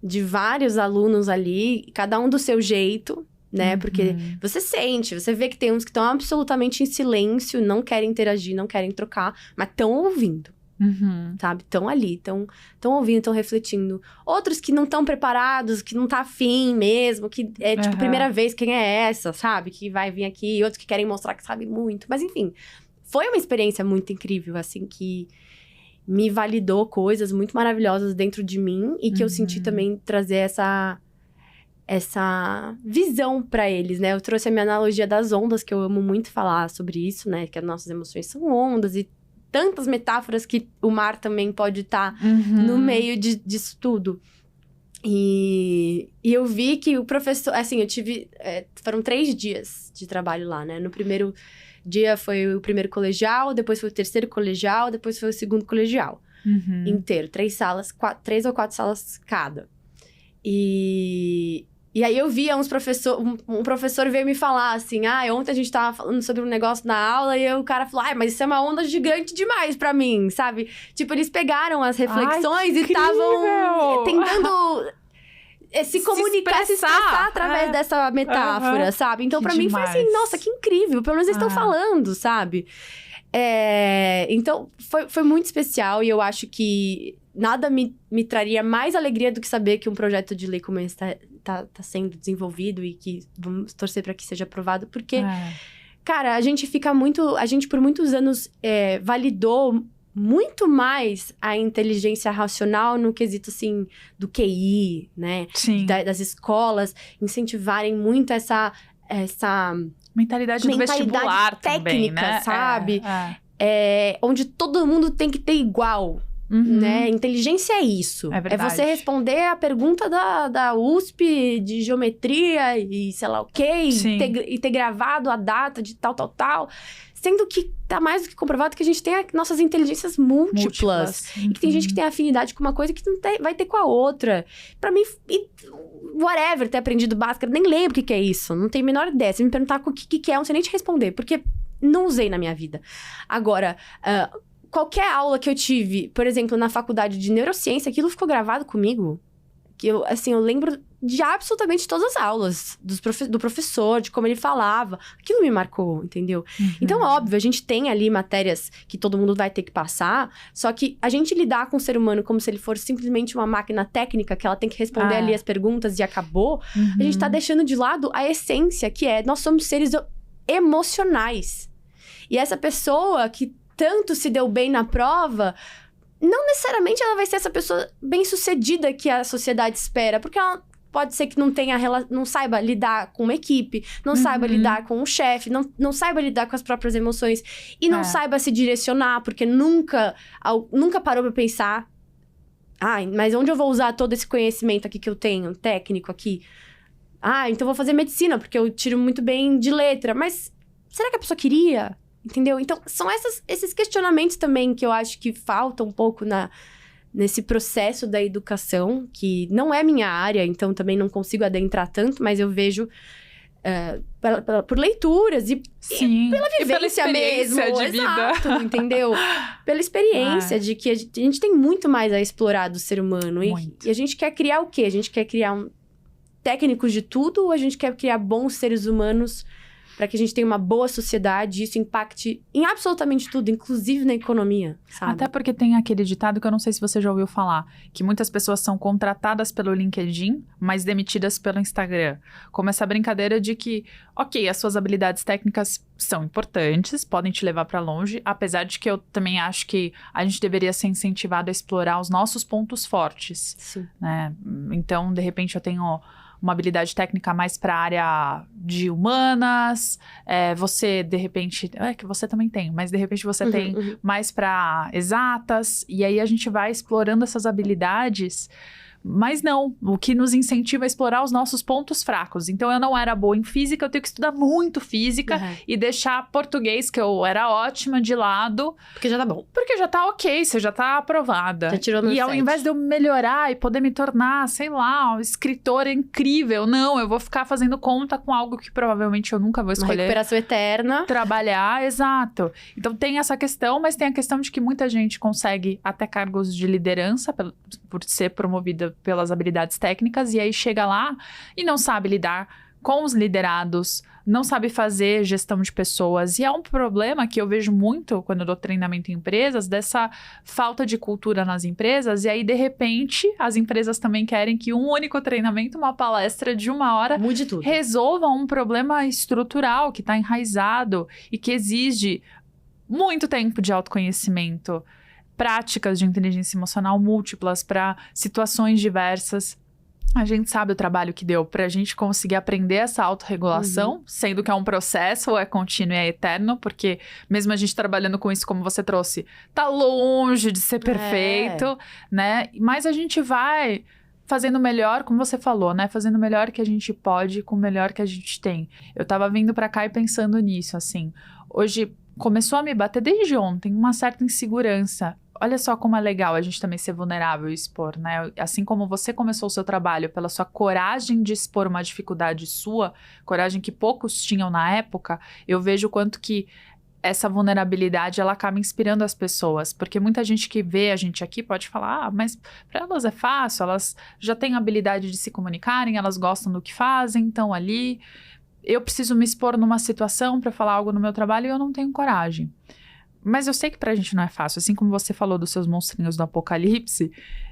de vários alunos ali, cada um do seu jeito, né? Porque você sente, você vê que tem uns que estão absolutamente em silêncio, não querem interagir, não querem trocar, mas estão ouvindo. Sabe? Estão ali, estão ouvindo, estão refletindo. Outros que não estão preparados, que não tá afim mesmo, que é tipo, primeira vez, quem é essa, sabe? Que vai vir aqui. Outros que querem mostrar que sabe muito. Mas enfim, foi uma experiência muito incrível, assim, que me validou coisas muito maravilhosas dentro de mim. E que eu senti também trazer essa visão pra eles, né? Eu trouxe a minha analogia das ondas, que eu amo muito falar sobre isso, né? Que as nossas emoções são ondas e tantas metáforas que o mar também pode estar no meio disso tudo. E eu vi que o professor... Assim, eu tive... foram 3 dias de trabalho lá, né? No primeiro dia foi o primeiro colegial, depois foi o terceiro colegial, depois foi o segundo colegial. Inteiro. 3 salas, 3 ou 4 salas cada. E E aí eu via um professor veio me falar assim, ontem a gente tava falando sobre um negócio na aula e aí o cara falou, mas isso é uma onda gigante demais pra mim, sabe? Tipo, eles pegaram as reflexões e estavam tentando se comunicar, se expressar através dessa metáfora, sabe? Então, pra mim foi assim, nossa, que incrível, pelo menos eles estão falando, sabe? Então, foi muito especial e eu acho que nada me traria mais alegria do que saber que um projeto de lei como esse tá sendo desenvolvido e que vamos torcer para que seja aprovado, porque, cara, a gente por muitos anos validou muito mais a inteligência racional no quesito, assim, do QI, né? Sim. Das escolas incentivarem muito essa mentalidade do vestibular técnica, também, né? sabe? Onde todo mundo tem que ter igual, né? Inteligência é isso. É você responder a pergunta da USP de geometria e sei lá o quê, e ter gravado a data de tal. Sendo que tá mais do que comprovado que a gente tem nossas inteligências múltiplas. E que tem gente que tem afinidade com uma coisa que não vai ter com a outra. Pra mim, whatever, ter aprendido Bhaskara, nem lembro o que é isso. Não tenho a menor ideia. Se me perguntar o que é, eu não sei nem te responder. Porque não usei na minha vida. Agora, qualquer aula que eu tive, por exemplo, na faculdade de neurociência, aquilo ficou gravado comigo. Que eu lembro de absolutamente todas as aulas do professor, de como ele falava. Aquilo me marcou, entendeu? Então, óbvio, a gente tem ali matérias que todo mundo vai ter que passar, só que a gente lidar com o ser humano como se ele fosse simplesmente uma máquina técnica, que ela tem que responder ali as perguntas e acabou, a gente tá deixando de lado a essência, que nós somos seres emocionais. E essa pessoa que tanto se deu bem na prova, não necessariamente ela vai ser essa pessoa bem-sucedida que a sociedade espera, porque ela pode ser que não saiba lidar com uma equipe, não saiba lidar com um chefe, não saiba lidar com as próprias emoções e não saiba se direcionar, porque nunca parou pra pensar, mas onde eu vou usar todo esse conhecimento aqui que eu tenho, técnico aqui? Então vou fazer medicina, porque eu tiro muito bem de letra, mas será que a pessoa queria? Entendeu? Então, são esses questionamentos também que eu acho que faltam um pouco nesse processo da educação, que não é minha área, então também não consigo adentrar tanto, mas eu vejo por leituras e pela vivência mesmo. De vida. Exato, entendeu? Pela experiência de que a gente tem muito mais a explorar do ser humano. E a gente quer criar o quê? A gente quer criar técnicos de tudo ou a gente quer criar bons seres humanos para que a gente tenha uma boa sociedade e isso impacte em absolutamente tudo, inclusive na economia, sabe? Até porque tem aquele ditado que eu não sei se você já ouviu falar, que muitas pessoas são contratadas pelo LinkedIn, mas demitidas pelo Instagram. Como essa brincadeira de que, ok, as suas habilidades técnicas são importantes, podem te levar para longe, apesar de que eu também acho que a gente deveria ser incentivado a explorar os nossos pontos fortes. Sim. Né? Então, de repente, eu tenho uma habilidade técnica mais para a área de humanas, você, de repente... que você também tem, mas de repente você tem mais para exatas, e aí a gente vai explorando essas habilidades... Mas não, o que nos incentiva a explorar os nossos pontos fracos. Então, eu não era boa em física, eu tenho que estudar muito física e deixar português, que eu era ótima, de lado. Porque já tá bom. Porque já tá ok, você já tá aprovada. Já tirou no E ao 7. invés de eu melhorar e poder me tornar, sei lá, uma escritora incrível, não, eu vou ficar fazendo conta com algo que provavelmente eu nunca vou escolher. Uma recuperação eterna. Trabalhar, exato. Então, tem essa questão, mas tem a questão de que muita gente consegue até cargos de liderança por ser promovida pelas habilidades técnicas, e aí chega lá e não sabe lidar com os liderados, não sabe fazer gestão de pessoas. E é um problema que eu vejo muito quando eu dou treinamento em empresas, dessa falta de cultura nas empresas, e aí, de repente, as empresas também querem que um único treinamento, uma palestra de 1 hora, mude tudo. Resolva um problema estrutural que está enraizado e que exige muito tempo de autoconhecimento, práticas de inteligência emocional múltiplas para situações diversas. A gente sabe o trabalho que deu para a gente conseguir aprender essa autorregulação, sendo que é um processo, ou é contínuo e é eterno, porque mesmo a gente trabalhando com isso, como você trouxe, tá longe de ser perfeito, né? Mas a gente vai fazendo melhor, como você falou, né? Fazendo o melhor que a gente pode com o melhor que a gente tem. Eu tava vindo para cá e pensando nisso, assim. Hoje começou a me bater desde ontem uma certa insegurança. olha só como é legal a gente também ser vulnerável e expor, né? Assim como você começou o seu trabalho pela sua coragem de expor uma dificuldade sua, coragem que poucos tinham na época, eu vejo o quanto que essa vulnerabilidade, ela acaba inspirando as pessoas. Porque muita gente que vê a gente aqui pode falar, mas para elas é fácil, elas já têm a habilidade de se comunicarem, elas gostam do que fazem, estão ali. Eu preciso me expor numa situação para falar algo no meu trabalho e eu não tenho coragem. Mas eu sei que pra gente não é fácil. Assim como você falou dos seus monstrinhos do apocalipse,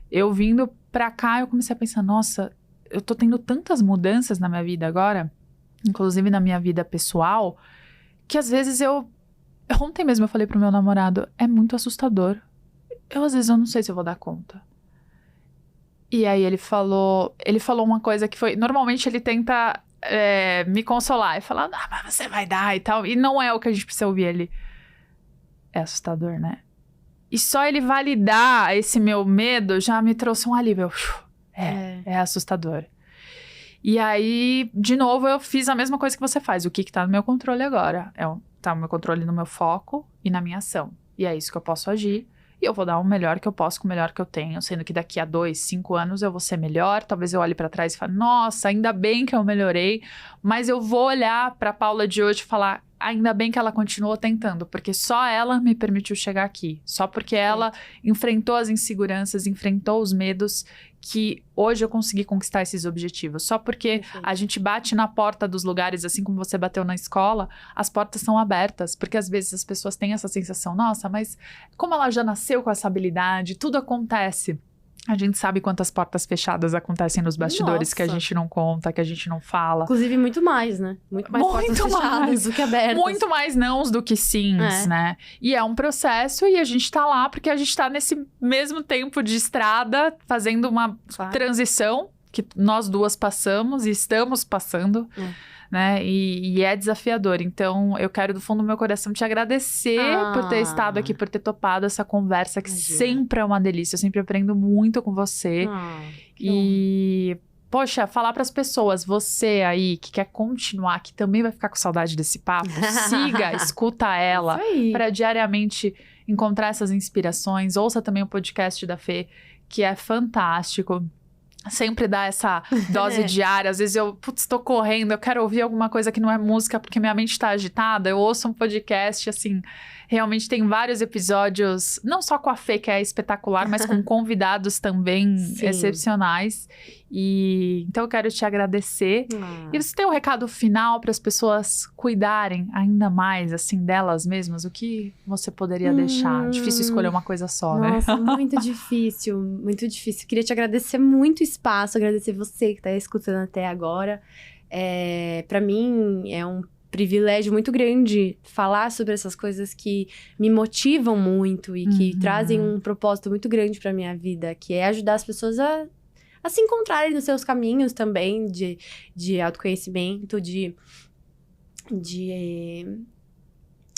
eu vindo pra cá, eu comecei a pensar, nossa, eu tô tendo tantas mudanças na minha vida agora, inclusive na minha vida pessoal, que às vezes ontem mesmo eu falei pro meu namorado, é muito assustador. Às vezes eu não sei se eu vou dar conta. E aí ele falou uma coisa que foi, normalmente ele tenta me consolar e falar, mas você vai dar e tal. E não é o que a gente precisa ouvir. Ele, é assustador, né? E só ele validar esse meu medo já me trouxe um alívio. É assustador. E aí, de novo, eu fiz a mesma coisa que você faz. O que tá no meu controle agora? Tá no meu controle, no meu foco e na minha ação. E é isso que eu posso agir. E eu vou dar o melhor que eu posso com o melhor que eu tenho. Sendo que daqui a 2, 5 anos eu vou ser melhor. Talvez eu olhe pra trás e fale, nossa, ainda bem que eu melhorei. Mas eu vou olhar pra Paula de hoje e falar, ainda bem que ela continuou tentando. Porque só ela me permitiu chegar aqui. Só porque ela enfrentou as inseguranças, enfrentou os medos, que hoje eu consegui conquistar esses objetivos. Só porque a gente bate na porta dos lugares, assim como você bateu na escola, as portas são abertas. Porque às vezes as pessoas têm essa sensação, nossa, mas como ela já nasceu com essa habilidade, tudo acontece. A gente sabe quantas portas fechadas acontecem nos bastidores que a gente não conta, que a gente não fala. Inclusive muito mais, né? Muito mais portas fechadas do que abertas. Muito mais nãos do que sims, né? E é um processo e a gente tá lá porque a gente tá nesse mesmo tempo de estrada, fazendo uma transição que nós duas passamos e estamos passando. Né? E é desafiador. Então, eu quero do fundo do meu coração te agradecer por ter estado aqui, por ter topado essa conversa, que sempre é uma delícia. Eu sempre aprendo muito com você. E, poxa, falar para as pessoas, você aí que quer continuar, que também vai ficar com saudade desse papo, siga, escuta ela, para diariamente encontrar essas inspirações. Ouça também o podcast da Fê, que é fantástico. Sempre dá essa dose diária. Às vezes eu, tô correndo, eu quero ouvir alguma coisa que não é música porque minha mente tá agitada. Eu ouço um podcast, assim, realmente tem vários episódios, não só com a Fê, que é espetacular, mas com convidados também excepcionais. E então eu quero te agradecer. E você tem um recado final para as pessoas cuidarem ainda mais, assim, delas mesmas? O que você poderia deixar? Difícil escolher uma coisa só, né? Nossa, muito difícil, muito difícil. Queria te agradecer muito o espaço, agradecer você que está escutando até agora. Para mim, é um privilégio muito grande falar sobre essas coisas que me motivam muito e que trazem um propósito muito grande para minha vida, que é ajudar as pessoas a se encontrarem nos seus caminhos também de autoconhecimento, de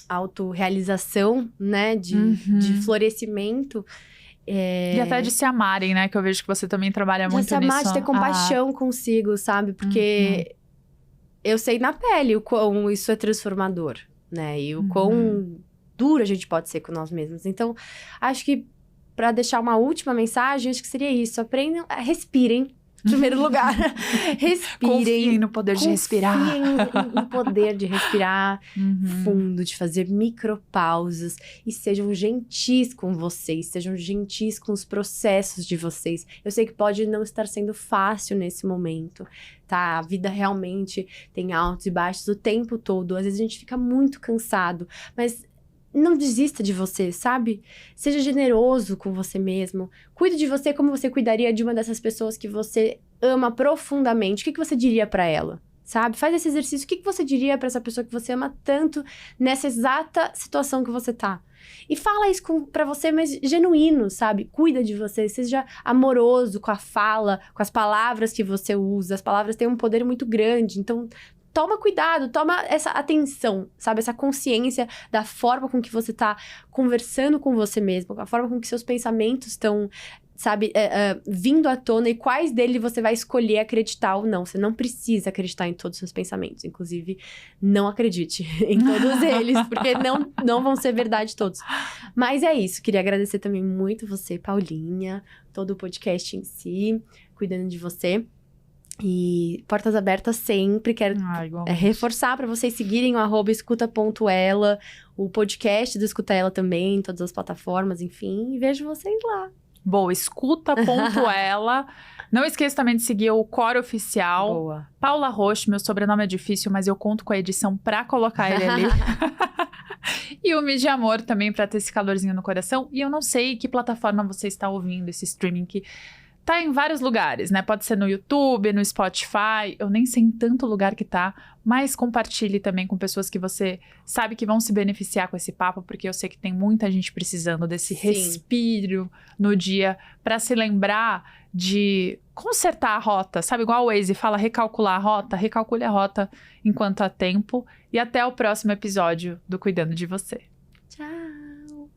autorrealização, né? De florescimento. E até de se amarem, né? Que eu vejo que você também trabalha muito nisso. De se amar, de ter compaixão consigo, sabe? Porque eu sei na pele o quão isso é transformador, né? E o quão duro a gente pode ser com nós mesmos. Então, acho que para deixar uma última mensagem, acho que seria isso. Aprendam, respirem, em primeiro lugar. Respirem. Confiem no poder de respirar. Confiem no poder de respirar fundo, de fazer micropausas. E sejam gentis com vocês, sejam gentis com os processos de vocês. Eu sei que pode não estar sendo fácil nesse momento, tá? A vida realmente tem altos e baixos o tempo todo. Às vezes a gente fica muito cansado, mas não desista de você, sabe? Seja generoso com você mesmo. Cuide de você como você cuidaria de uma dessas pessoas que você ama profundamente. O que você diria pra ela, sabe? Faz esse exercício. O que você diria pra essa pessoa que você ama tanto nessa exata situação que você tá? E fala isso pra você, mas genuíno, sabe? Cuida de você, seja amoroso com a fala, com as palavras que você usa. As palavras têm um poder muito grande, então toma cuidado, toma essa atenção, sabe? Essa consciência da forma com que você tá conversando com você mesmo, a forma com que seus pensamentos estão sabe, vindo à tona e quais dele você vai escolher acreditar ou não. Você não precisa acreditar em todos os seus pensamentos. Inclusive, não acredite em todos eles, porque não vão ser verdade todos. Mas é isso. Queria agradecer também muito você, Paulinha, todo o podcast em si, cuidando de você. E portas abertas sempre. Quero reforçar para vocês seguirem o @escuta.ela, o podcast do Escuta Ela também, em todas as plataformas, enfim. E vejo vocês lá. Boa, escuta.ela. Não esqueça também de seguir o Core Oficial. Boa. Paula Roche, meu sobrenome é difícil, mas eu conto com a edição pra colocar ele ali. E o Mídia Amor também, pra ter esse calorzinho no coração. E eu não sei que plataforma você está ouvindo esse streaming que tá em vários lugares, né? Pode ser no YouTube, no Spotify. Eu nem sei em tanto lugar que tá. Mas compartilhe também com pessoas que você sabe que vão se beneficiar com esse papo. Porque eu sei que tem muita gente precisando desse respiro no dia. Pra se lembrar de consertar a rota. Sabe, igual o Waze fala, recalcular a rota. Recalcule a rota enquanto há tempo. E até o próximo episódio do Cuidando de Você. Tchau!